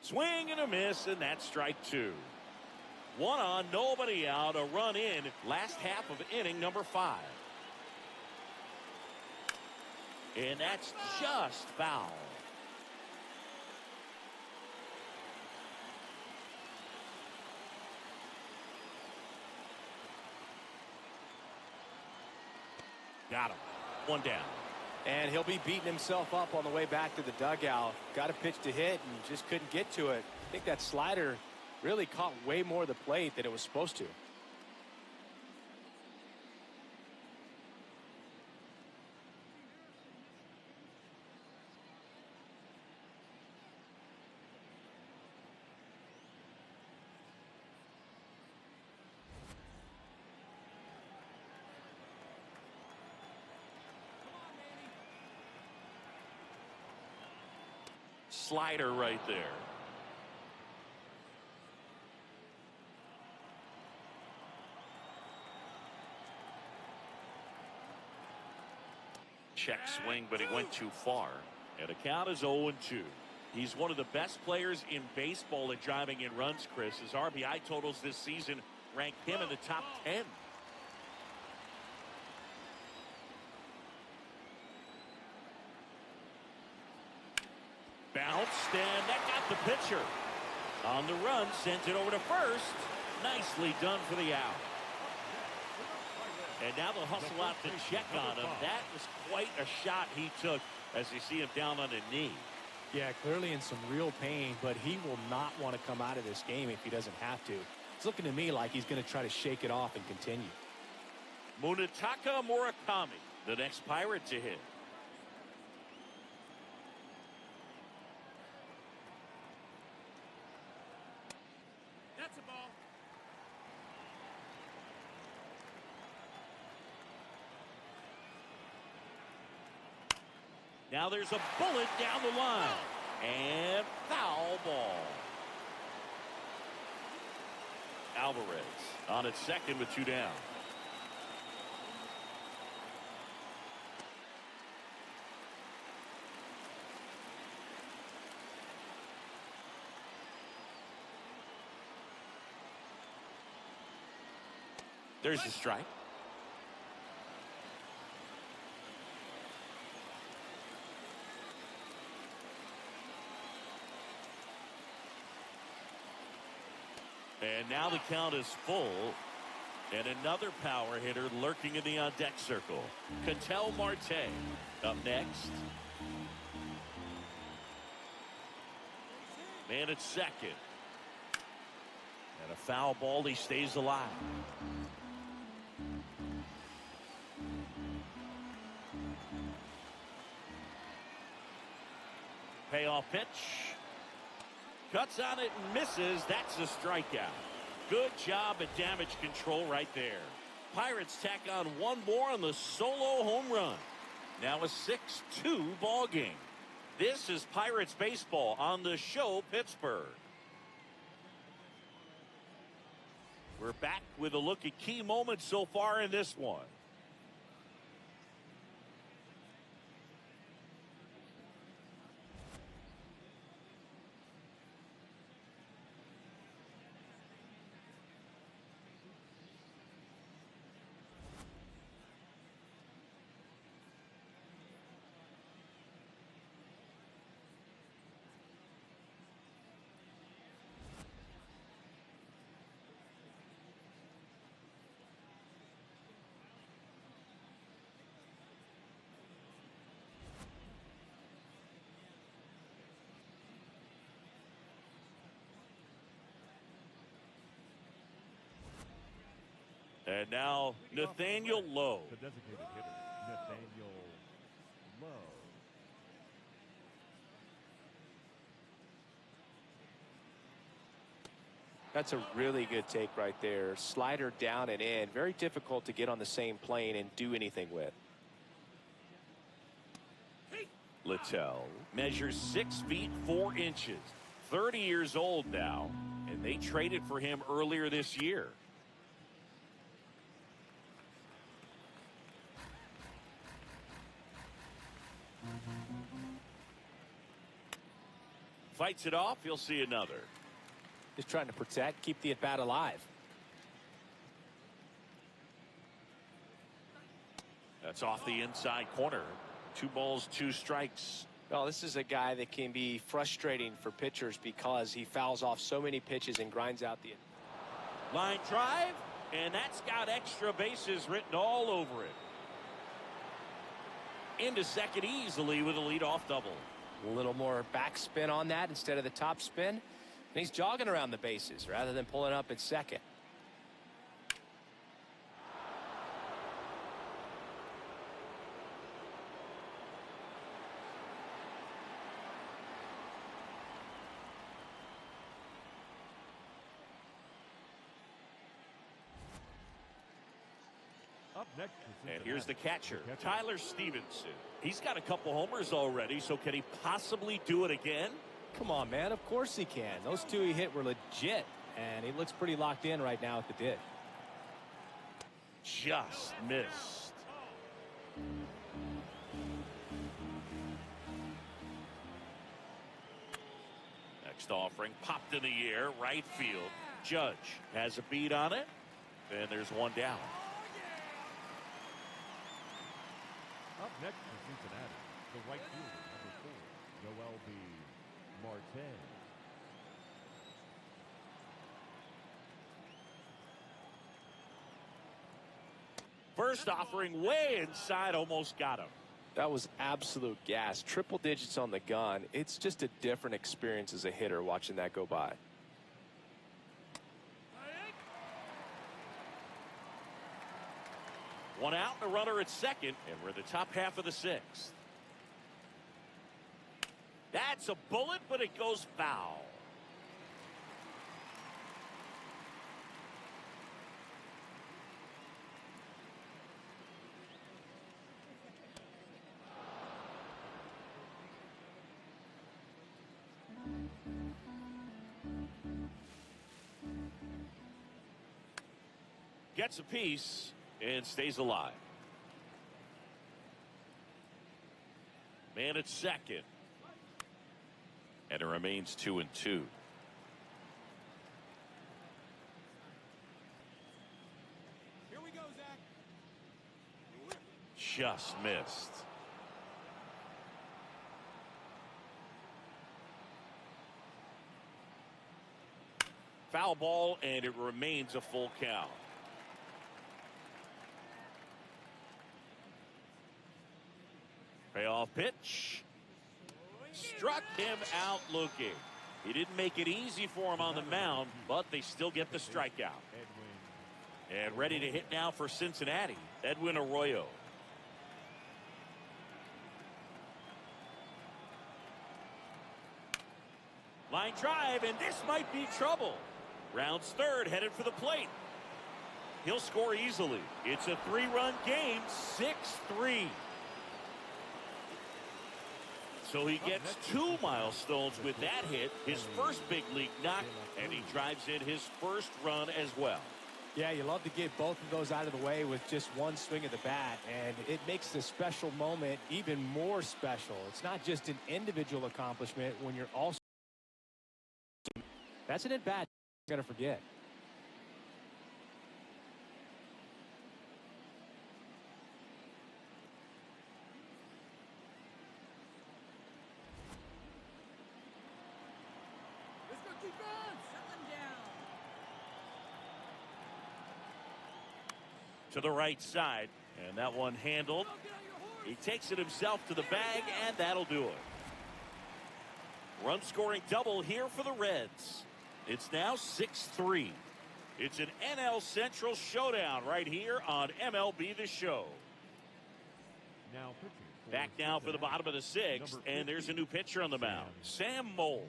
Swing and a miss, and that's strike 2. 1 on, nobody out, a run in, last half of inning number 5. And that's just foul. Got him. 1 down. And he'll be beating himself up on the way back to the dugout. Got a pitch to hit and just couldn't get to it. I think that slider really caught way more of the plate than it was supposed to. Slider right there. Check swing, but he went too far. And the count is 0-2. He's one of the best players in baseball at driving in runs, Chris. His RBI totals this season rank him in the top 10. Bounced, and that got the pitcher. On the run, sends it over to first. Nicely done for the out. And now they'll hustle out to check on him. That was quite a shot he took as you see him down on a knee. Yeah, clearly in some real pain, but he will not want to come out of this game if he doesn't have to. It's looking to me like he's going to try to shake it off and continue. Munetaka Murakami, the next Pirate to hit. That's a ball. Now there's a bullet down the line. And foul ball. Alvarez on its second with 2 down. There's the strike. And now the count is full. And another power hitter lurking in the on-deck circle. Ketel Marte up next. Man at second. And a foul ball, he stays alive. Payoff pitch. Cuts on it and misses. That's a strikeout. Good job at damage control right there. Pirates tack on one more on the solo home run. Now a 6-2 ball game. This is Pirates baseball on the show, Pittsburgh. We're back with a look at key moments so far in this one. And now, Nathaniel Lowe. The designated hitter, Nathaniel Lowe. That's a really good take right there. Slider down and in. Very difficult to get on the same plane and do anything with. Littell measures 6 feet 4 inches. 30 years old now, and they traded for him earlier this year. Fights it off. You'll see another. Just trying to protect, keep the at-bat alive. That's off the inside corner. 2 balls, 2 strikes. Well, this is a guy that can be frustrating for pitchers because he fouls off so many pitches and grinds out the line drive, and that's got extra bases written all over it. Into second easily with a leadoff double. A little more backspin on that instead of the top spin. And he's jogging around the bases rather than pulling up at second. Up next, and here's the catcher, Tyler Stevenson. He's got a couple homers already, so can he possibly do it again? Come on, man. Of course he can. Those 2 he hit were legit, and he looks pretty locked in right now at the dish. Just missed. Next offering popped in the air, right field. Judge has a beat on it, and there's one down. Up next for Cincinnati, the right fielder, number 4, Joel B. Marte. First offering way inside, almost got him. That was absolute gas. Triple digits on the gun. It's just a different experience as a hitter watching that go by. One out and a runner at second, and we're in the top half of the 6th. That's a bullet, but it goes foul. Gets a piece and stays alive. Man at second. And it remains 2-2. Here we go, Zach. Just missed. Foul ball, and it remains a full count. Payoff pitch. Struck him out looking. He didn't make it easy for him on the mound, but they still get the strikeout. And ready to hit now for Cincinnati, Edwin Arroyo. Line drive, and this might be trouble. Rounds third, headed for the plate. He'll score easily. It's a 3-run game, 6-3. So he gets 2 milestones with that hit, his first big league knock, and he drives in his first run as well. Yeah, you love to get both of those out of the way with just one swing of the bat, and it makes this special moment even more special. It's not just an individual accomplishment when you're also... That's an at-bat you're going to forget. Let's go defense. Shut them down. To the right side, and that one handled. He takes it himself to the bag, and that'll do it. Run scoring double here for the Reds. It's now 6-3. It's an NL Central showdown right here on MLB The Show. Now pitching. Back now for the bottom of the 6th, and there's a new pitcher on the mound, Sam Mole.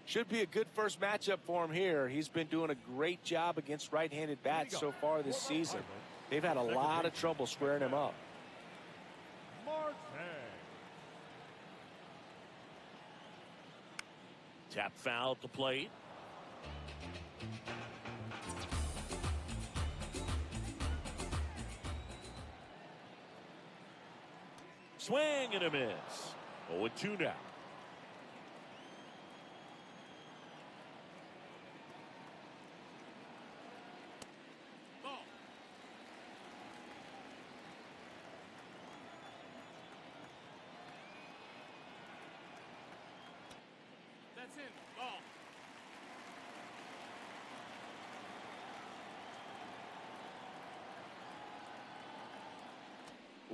Should be a good first matchup for him here. He's been doing a great job against right-handed bats so far this season. They've had a lot of trouble squaring him up. Tap foul at the plate. Swing and a miss. 0-2 now. Ball. That's in. Ball.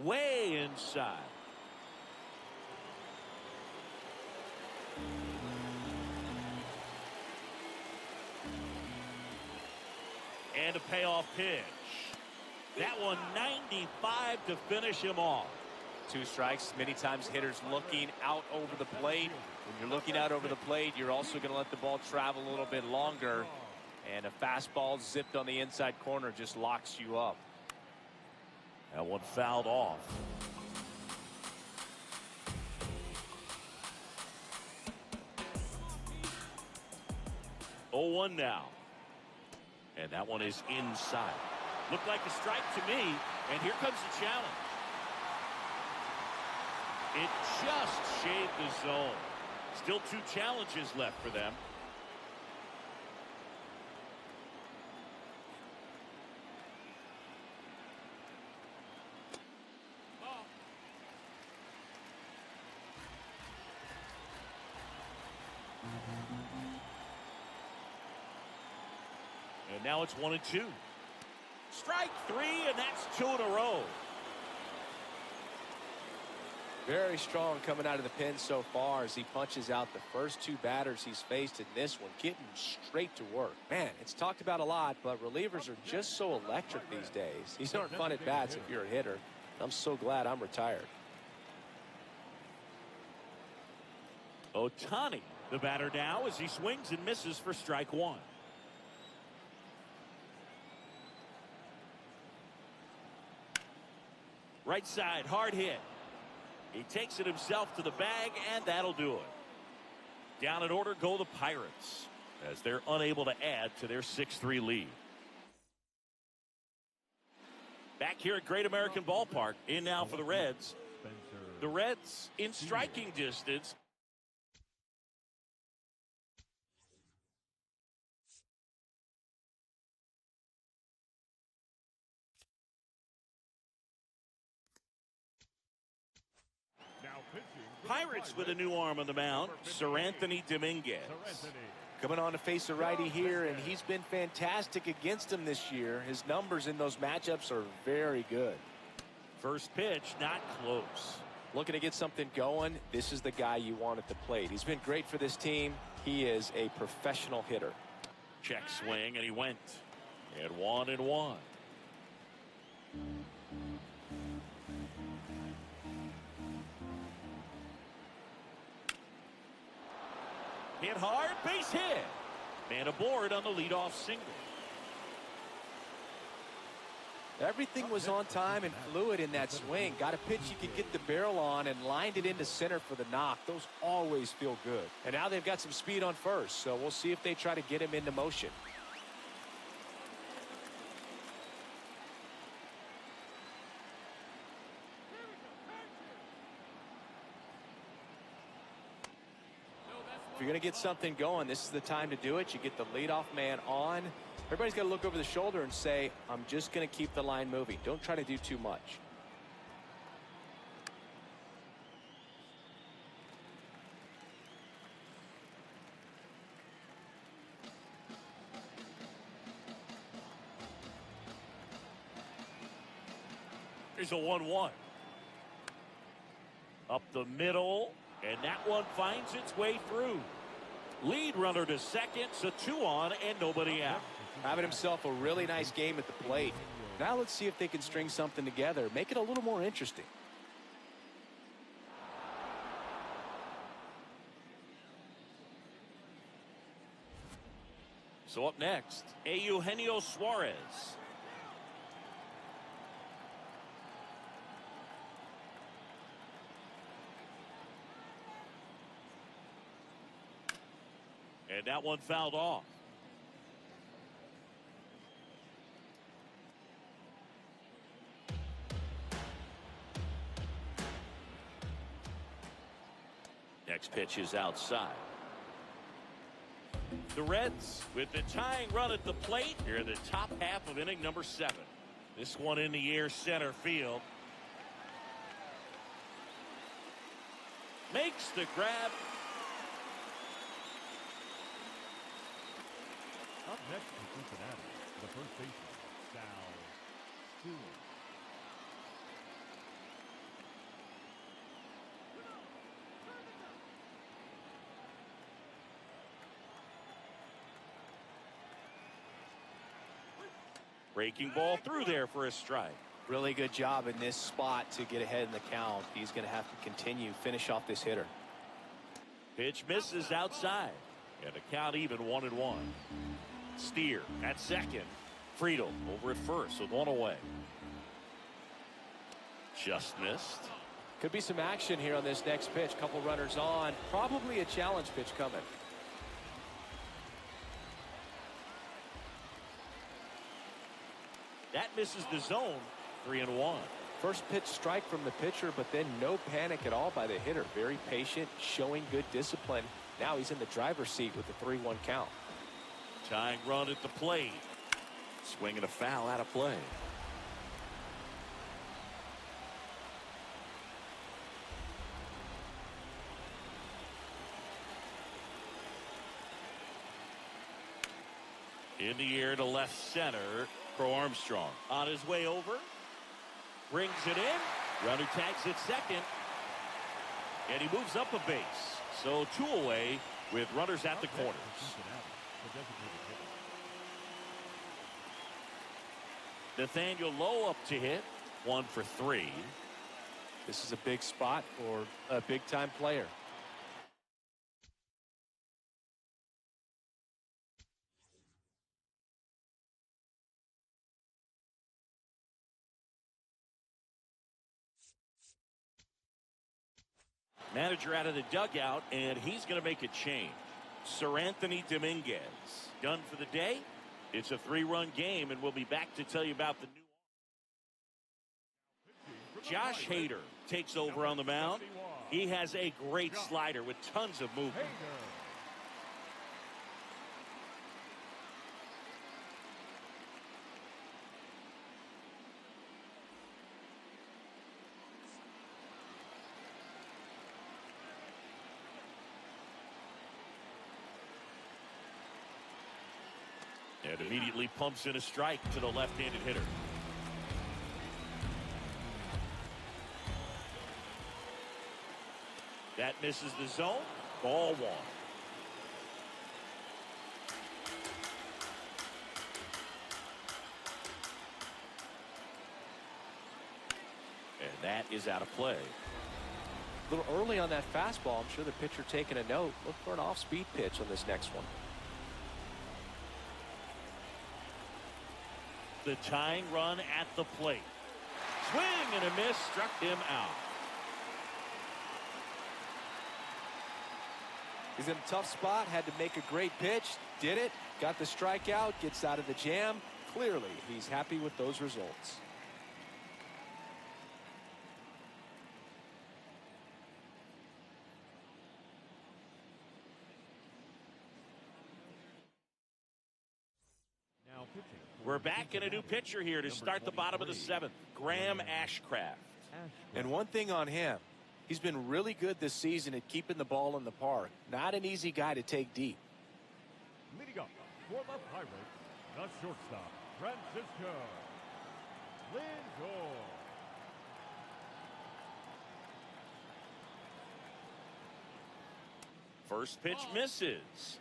Way inside. And a payoff pitch. That one 95 to finish him off. 2 strikes. Many times hitters looking out over the plate. When you're looking out over the plate, you're also going to let the ball travel a little bit longer. And a fastball zipped on the inside corner just locks you up. That one fouled off. Oh, 1 now. And that one is inside. Looked like a strike to me, and here comes the challenge. It just shaved the zone. Still 2 challenges left for them. Ball. And now it's 1-2. Strike 3, and that's 2 in a row. Very strong coming out of the pen so far as he punches out the first 2 batters he's faced in this one, getting straight to work. Man, it's talked about a lot, but relievers are just so electric these days. These aren't fun at bats if you're a hitter. I'm so glad I'm retired. Ohtani, the batter now, as he swings and misses for strike 1. Right side, hard hit. He takes it himself to the bag, and that'll do it. Down in order go the Pirates, as they're unable to add to their 6-3 lead. Back here at Great American Ballpark, in now for the Reds. The Reds in striking distance. Pirates with a new arm on the mound, Sir Anthony Dominguez. Coming on to face a righty here, and he's been fantastic against him this year. His numbers in those matchups are very good. First pitch, not close. Looking to get something going, this is the guy you want at the plate. He's been great for this team. He is a professional hitter. Check swing, and he went. At 1-1. Hit hard, base hit. Man aboard on the leadoff single. Everything was on time and fluid in that swing. Got a pitch you could get the barrel on and lined it into center for the knock. Those always feel good. And now they've got some speed on first, so we'll see if they try to get him into motion. If you're going to get something going, this is the time to do it. You get the leadoff man on. Everybody's got to look over the shoulder and say, I'm just going to keep the line moving. Don't try to do too much. Here's a 1-1. Up the middle, and that one finds its way through. Lead runner to second, so 2 on and nobody out. Having himself a really nice game at the plate. Now let's see if they can string something together. Make it a little more interesting. So up next, Eugenio Suarez. And that one fouled off. Next pitch is outside. The Reds with the tying run at the plate here in the top half of inning number 7. This one in the air center field. Makes the grab. Up next in Cincinnati, the first baseman, Stewart. Breaking ball through there for a strike. Really good job in this spot to get ahead in the count. He's going to have to continue, finish off this hitter. Pitch misses outside. And the count even 1-1. Steer at second. Friedel over at first with 1 away. Just missed. Could be some action here on this next pitch. Couple runners on. Probably a challenge pitch coming. That misses the zone. 3-1. First pitch strike from the pitcher, but then no panic at all by the hitter. Very patient, showing good discipline. Now he's in the driver's seat with the 3-1 count. Tying run at the plate. Swinging a foul out of play. In the air to left center. Crow Armstrong on his way over. Brings it in. Runner tags at second. And he moves up a base. So 2 away with runners at the corners. Nathaniel Lowe up to hit. 1 for 3. This is a big spot for a big-time player. Manager out of the dugout, and he's going to make a change. Sir Anthony Dominguez done for the day. It's a 3-run game, and we'll be back to tell you about the new. Josh Hader takes over on the mound. He has a great slider with tons of movement. And immediately pumps in a strike to the left-handed hitter. That misses the zone. Ball 1. And that is out of play. A little early on that fastball. I'm sure the pitcher taking a note. Look for an off-speed pitch on this next one. The tying run at the plate. Swing and a miss, struck him out. He's in a tough spot, had to make a great pitch, did it, got the strikeout, gets out of the jam. Clearly, he's happy with those results. We're back in a new pitcher here to start the bottom of the 7th, Graham Ashcraft. And one thing on him, he's been really good this season at keeping the ball in the park. Not an easy guy to take deep. Leading up for the Pirates, the shortstop, Francisco Lindor. First pitch misses.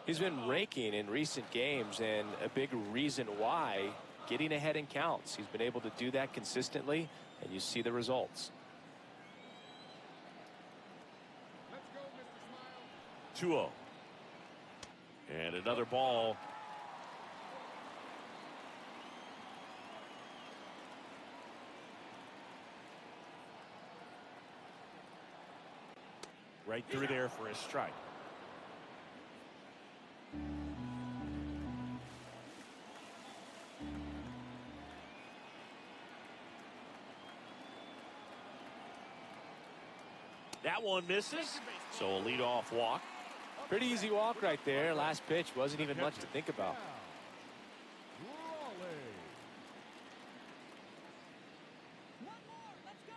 He's been raking in recent games, and a big reason why, getting ahead in counts. He's been able to do that consistently, and you see the results. Let's go, Mr. Smile. 2-0. And another ball. Right through there for a strike. That one misses, so a leadoff walk. Pretty easy walk right there. Last pitch wasn't even much to think about. One more. Let's go.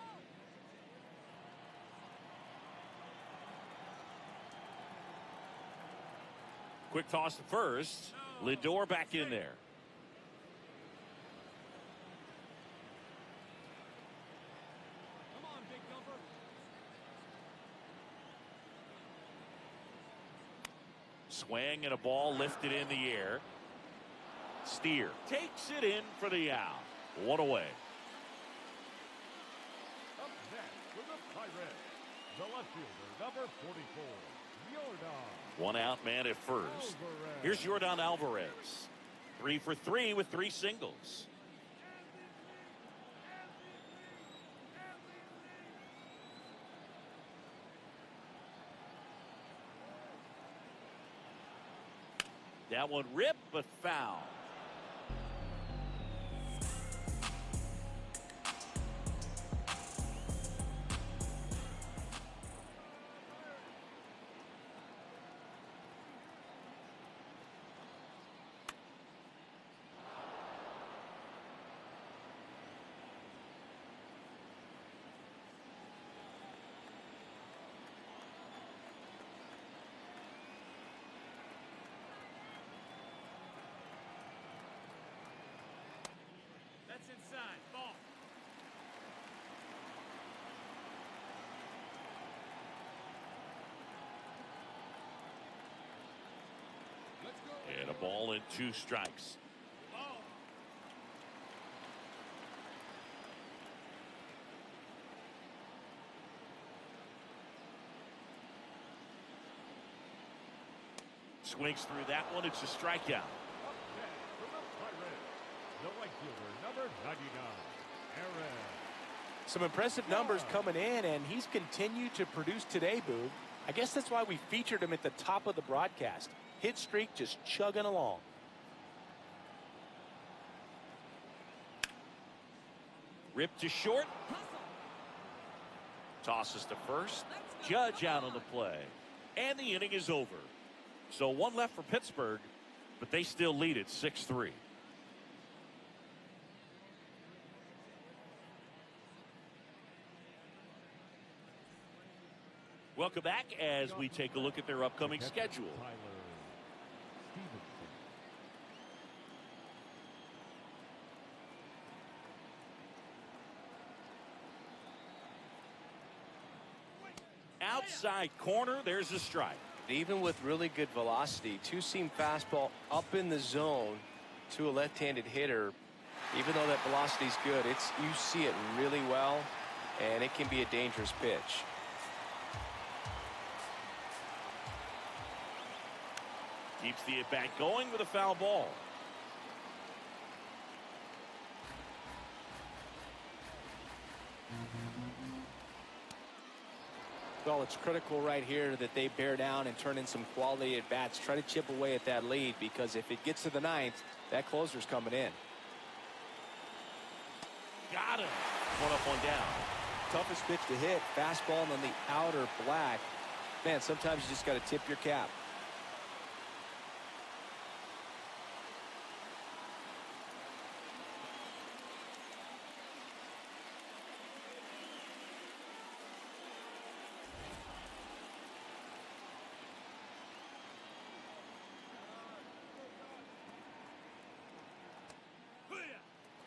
Quick toss to first. Lindor back in there. Come on, big dumper. Swing and a ball lifted in the air. Steer takes it in for the out. One away. Up next for the Pirates, the left fielder, number 44, Yordan. One out man at first. Here's Yordan Alvarez. 3 for 3 with 3 singles. That one ripped but foul. That's inside. Ball. Let's go. And a ball and 2 strikes. Ball. Swings through that one. It's a strikeout. Up next for the Pirates, the right fielder, number 99, Aaron. Some impressive numbers coming in, and he's continued to produce today, Boog. I guess that's why we featured him at the top of the broadcast. Hit streak just chugging along. Ripped to short. Tosses to first. Judge out on the play. And the inning is over. So 1 left for Pittsburgh, but they still lead it 6-3. Welcome back as we take a look at their upcoming schedule. Tyler Stevenson. Outside corner, there's a strike. Even with really good velocity, two-seam fastball up in the zone to a left-handed hitter, even though that velocity is good, you see it really well, and it can be a dangerous pitch. Keeps the at-bat going with a foul ball. Well, it's critical right here that they bear down and turn in some quality at-bats. Try to chip away at that lead, because if it gets to the ninth, that closer's coming in. Got him. One up, one down. Toughest pitch to hit, fastball on the outer black. Man, sometimes you just got to tip your cap.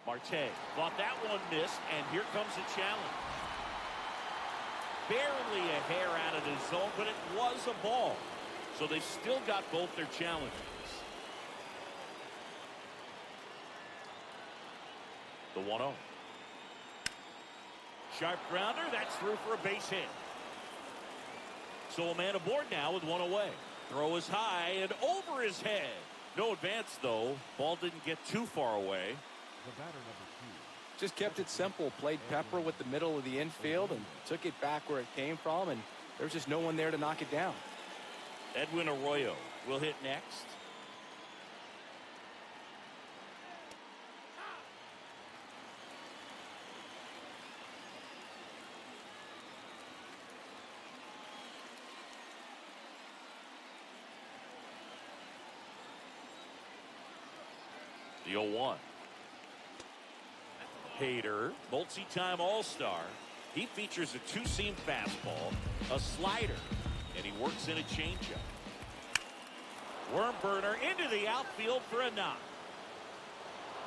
Marte thought that one missed, and here comes a challenge. Barely a hair out of the zone, but it was a ball. So they still got both their challenges. The 1-0. Sharp grounder, that's through for a base hit. So a man aboard now with one away. Throw is high and over his head. No advance, though. Ball didn't get too far away. The batter, number 2. Just kept it simple. Played pepper with the middle of the infield and took it back where it came from, and there's just no one there to knock it down. Edwin Arroyo will hit next. The 0-1. Hader, multi-time All-Star. He features a two-seam fastball, a slider, and he works in a changeup. Worm burner into the outfield for a knock.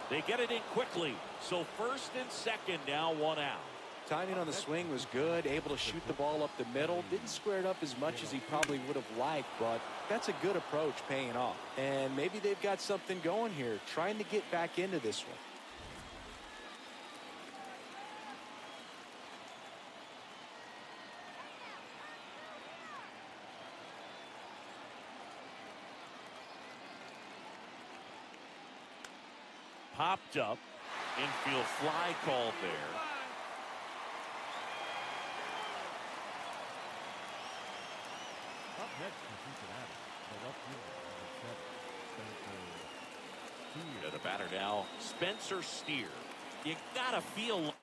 They get it in quickly, so first and second now, one out. Timing on the swing was good, able to shoot the ball up the middle. Didn't square it up as much as he probably would have liked, but that's a good approach paying off. And maybe they've got something going here, trying to get back into this one. Popped up. Infield fly called there. Up next for Cincinnati, the left fielder, number 7, Spencer Steer. The batter now, Spencer Steer. You gotta feel.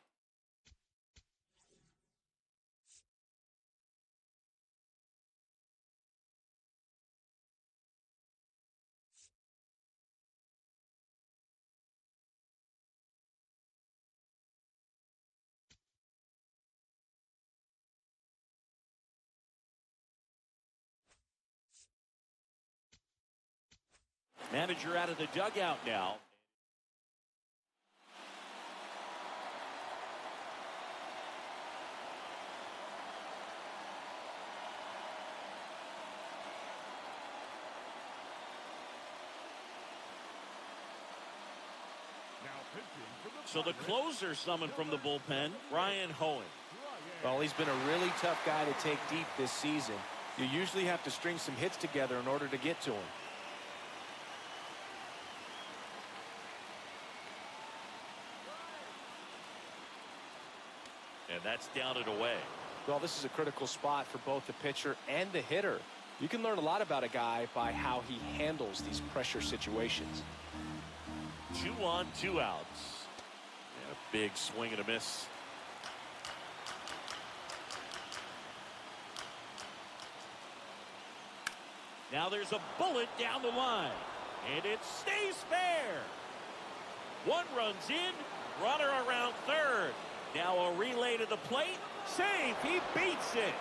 Manager out of the dugout now. Now pitching from the So the closer summoned from the bullpen, Ryan Hoeing. Well, he's been a really tough guy to take deep this season. You usually have to string some hits together in order to get to him. And that's down and away. Well, this is a critical spot for both the pitcher and the hitter. You can learn a lot about a guy by how he handles these pressure situations. 2 on, 2 outs. And a big swing and a miss. Now there's a bullet down the line. And it stays fair. One runs in, runner around third. Now a relay to the plate. Save. He beats it.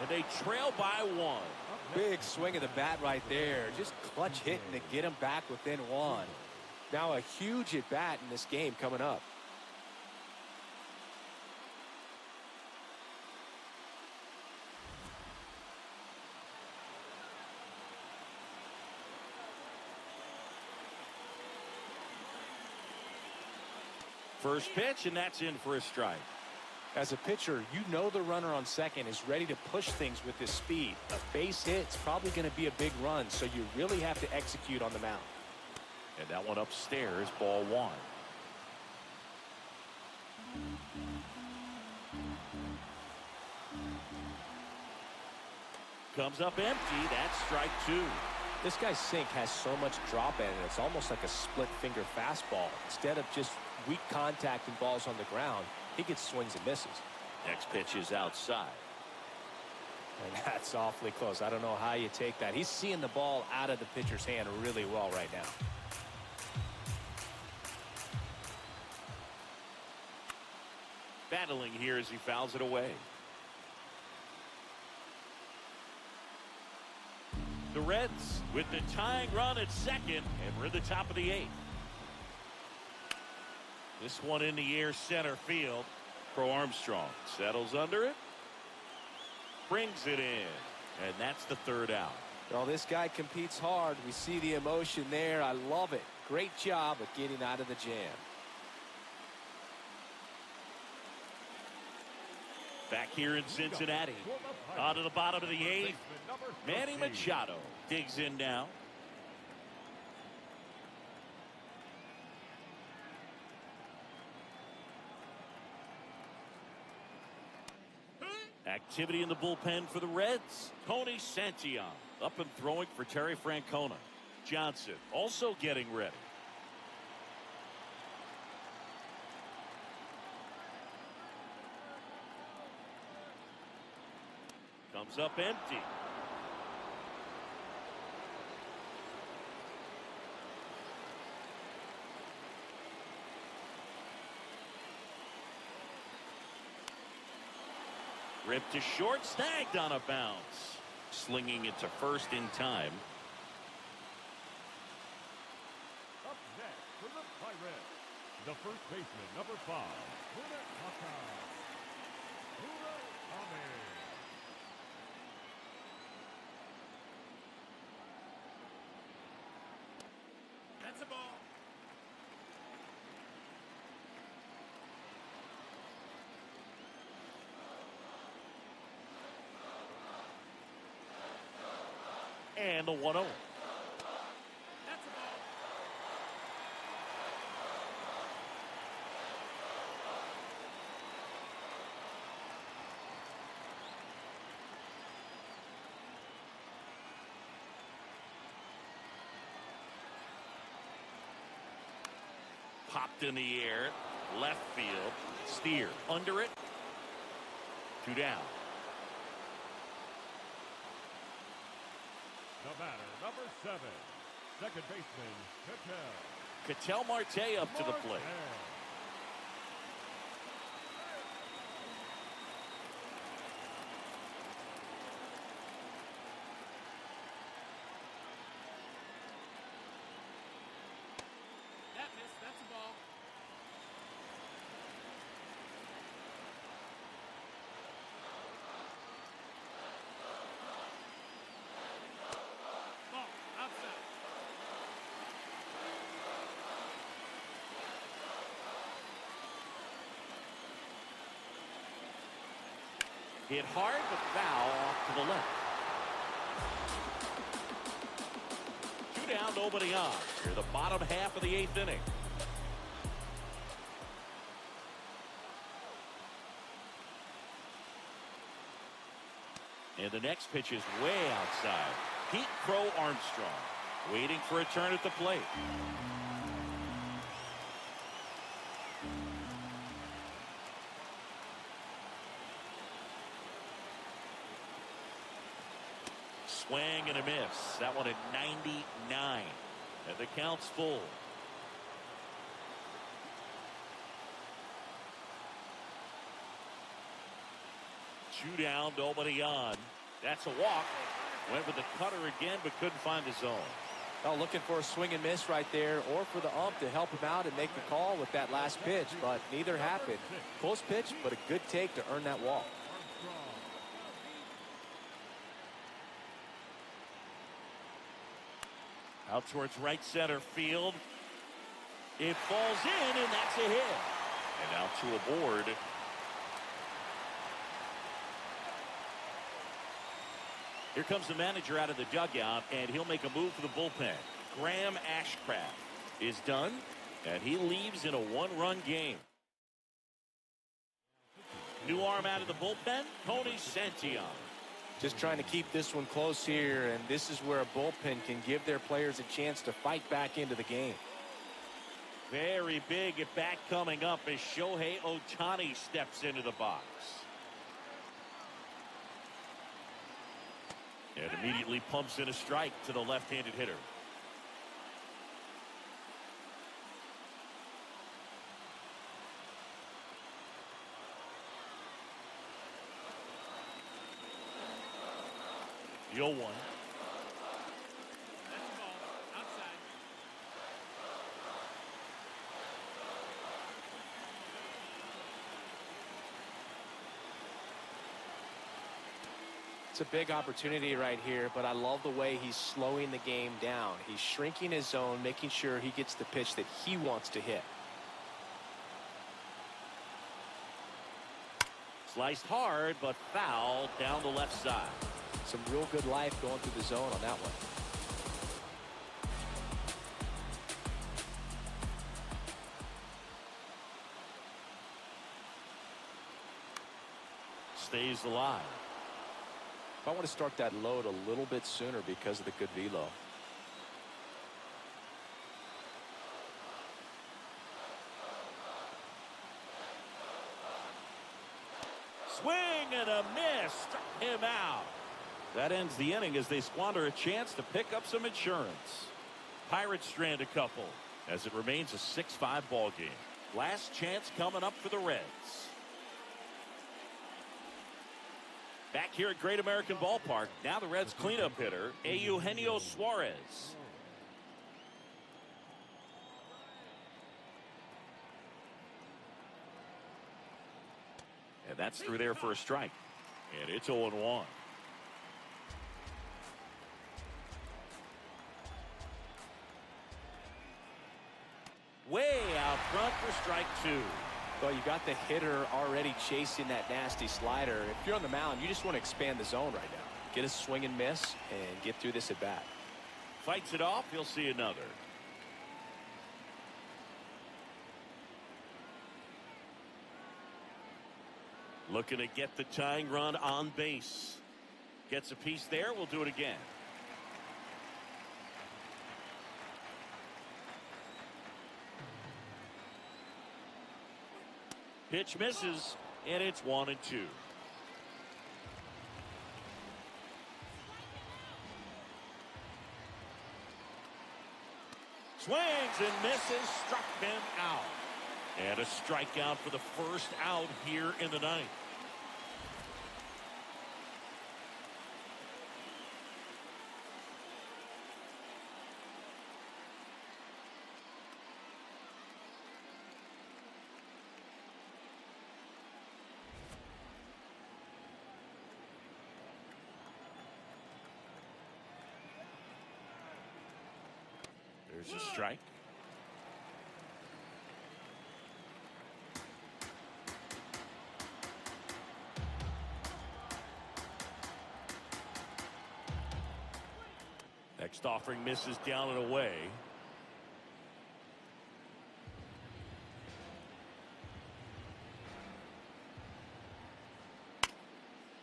And they trail by 1. Big swing of the bat right there. Just clutch hitting to get him back within 1. Now a huge at bat in this game coming up. First pitch, and that's in for a strike. As a pitcher, you know the runner on second is ready to push things with his speed. A base hit's probably going to be a big run, so you really have to execute on the mound. And that one upstairs, ball one. Comes up empty. That's strike two. This guy's sink has so much drop in it. It's almost like a split finger fastball. Instead of just weak contact and balls on the ground, he gets swings and misses. Next pitch is outside. And that's awfully close. I don't know how you take that. He's seeing the ball out of the pitcher's hand really well right now. Battling here as he fouls it away. The Reds with the tying run at second, and we're at the top of the eighth. This one in the air center field. Pro Armstrong settles under it, brings it in, and that's the third out. Well, this guy competes hard. We see the emotion there. I love it. Great job of getting out of the jam. Back here in Cincinnati, on to the bottom of the eighth. Manny Machado digs in now. Activity in the bullpen for the Reds. Tony Santillan up and throwing for Terry Francona. Johnson also getting ready. Comes up empty. Ripped to short, snagged on a bounce. Slinging it to first in time. Up next for the Pirates, the first baseman, number 5, Munetaka. That's a ball. And the 1-0. That's a ball. Popped in the air, left field, Steer under it, 2 down. The batter, number 7, second baseman, Ketel Marte up to the plate. That missed. That's a ball. Ball. Outside. Hit hard, but foul off to the left. 2 down, nobody on. Here, the bottom half of the 8th inning. And the next pitch is way outside. Pete Crow Armstrong waiting for a turn at the plate. Swing and a miss. That one at 99. And the count's full. Two down, nobody on. That's a walk. Went with the cutter again, but couldn't find the zone. Oh, looking for a swing and miss right there, or for the ump to help him out and make the call with that last pitch, but neither happened. Close pitch, but a good take to earn that walk. Out towards right center field. It falls in, and that's a hit. to aboard. Here comes the manager out of the dugout, and he'll make a move for the bullpen. Graham Ashcraft is done, and he leaves in a one-run game. New arm out of the bullpen, Tony Santillan. Just trying to keep this one close here, and this is where a bullpen can give their players a chance to fight back into the game. Very big at bat coming up as Shohei Ohtani steps into the box. And immediately pumps in a strike to the left-handed hitter. The 0-1. That's the ball. Outside. It's a big opportunity right here, but I love the way he's slowing the game down. He's shrinking his zone, making sure he gets the pitch that he wants to hit. Sliced hard, but foul down the left side. Some real good life going through the zone on that one. Stays alive. I want to start that load a little bit sooner because of the good velo. Swing and a miss. Struck him out. That ends the inning as they squander a chance to pick up some insurance. Pirates strand a couple as it remains a 6-5 ball game. Last chance coming up for the Reds. Back here at Great American Ballpark, now the Reds cleanup hitter, Eugenio Suarez. And that's through there for a strike. And it's 0-1. Way out front for strike two. Well, you got the hitter already chasing that nasty slider. If you're on the mound, you just want to expand the zone right now. Get a swing and miss and get through this at bat. Fights it off. He'll see another. Looking to get the tying run on base. Gets a piece there. We'll do it again. Pitch misses, and it's 1-2. Swings and misses, struck him out. And a strikeout for the first out here in the ninth. There's a strike. Next offering misses down and away.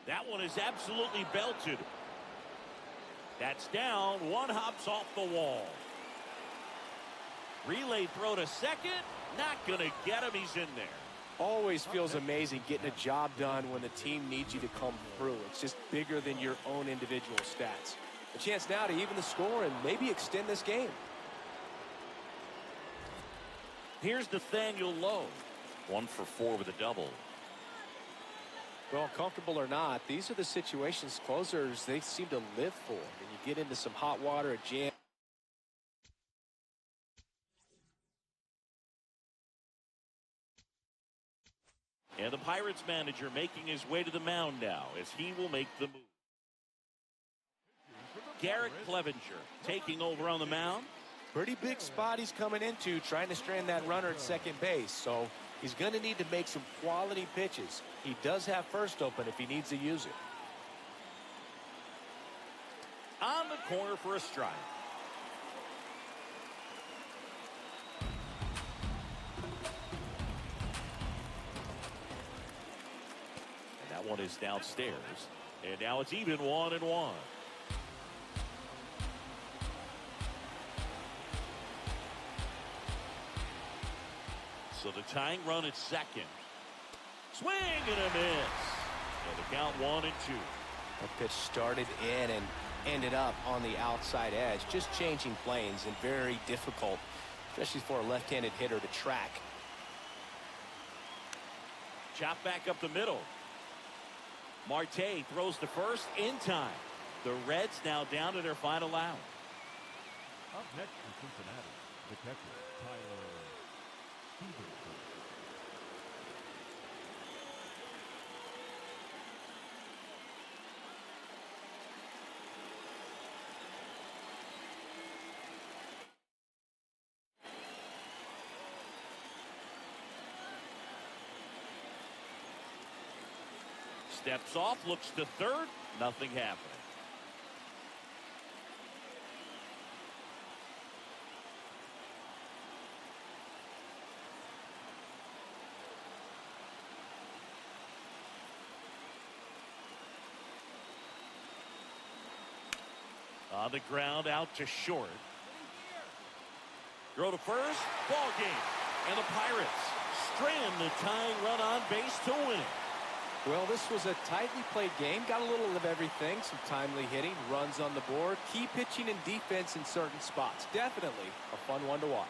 That one is absolutely belted. That's down. One hops off the wall. Relay throw to second. Not going to get him. He's in there. Always feels amazing getting a job done when the team needs you to come through. It's just bigger than your own individual stats. A chance now to even the score and maybe extend this game. Here's Nathaniel Lowe. 1 for 4 with a double. Well, comfortable or not, these are the situations closers they seem to live for. When you get into some hot water, a jam. And the Pirates manager making his way to the mound now as he will make the move. Garrett Clevenger taking over on the mound. Pretty big spot he's coming into, trying to strand that runner at second base. So he's going to need to make some quality pitches. He does have first open if he needs to use it. On the corner for a strike. And that one is downstairs. And now it's even 1-1. So the tying run at second. Swing and a miss. So the count 1-2. That pitch started in and ended up on the outside edge. Just changing planes and very difficult, especially for a left-handed hitter to track. Chop back up the middle. Marte throws to first in time. The Reds now down to their final out. Up next for Cincinnati, the catcher, Tyler Stevenson. Steps off, looks to third. Nothing happening. On the ground, out to short. Throw to first, ball game. And the Pirates strand the tying run on base to win it. Well, this was a tightly played game. Got a little of everything. Some timely hitting, runs on the board, key pitching and defense in certain spots. Definitely a fun one to watch.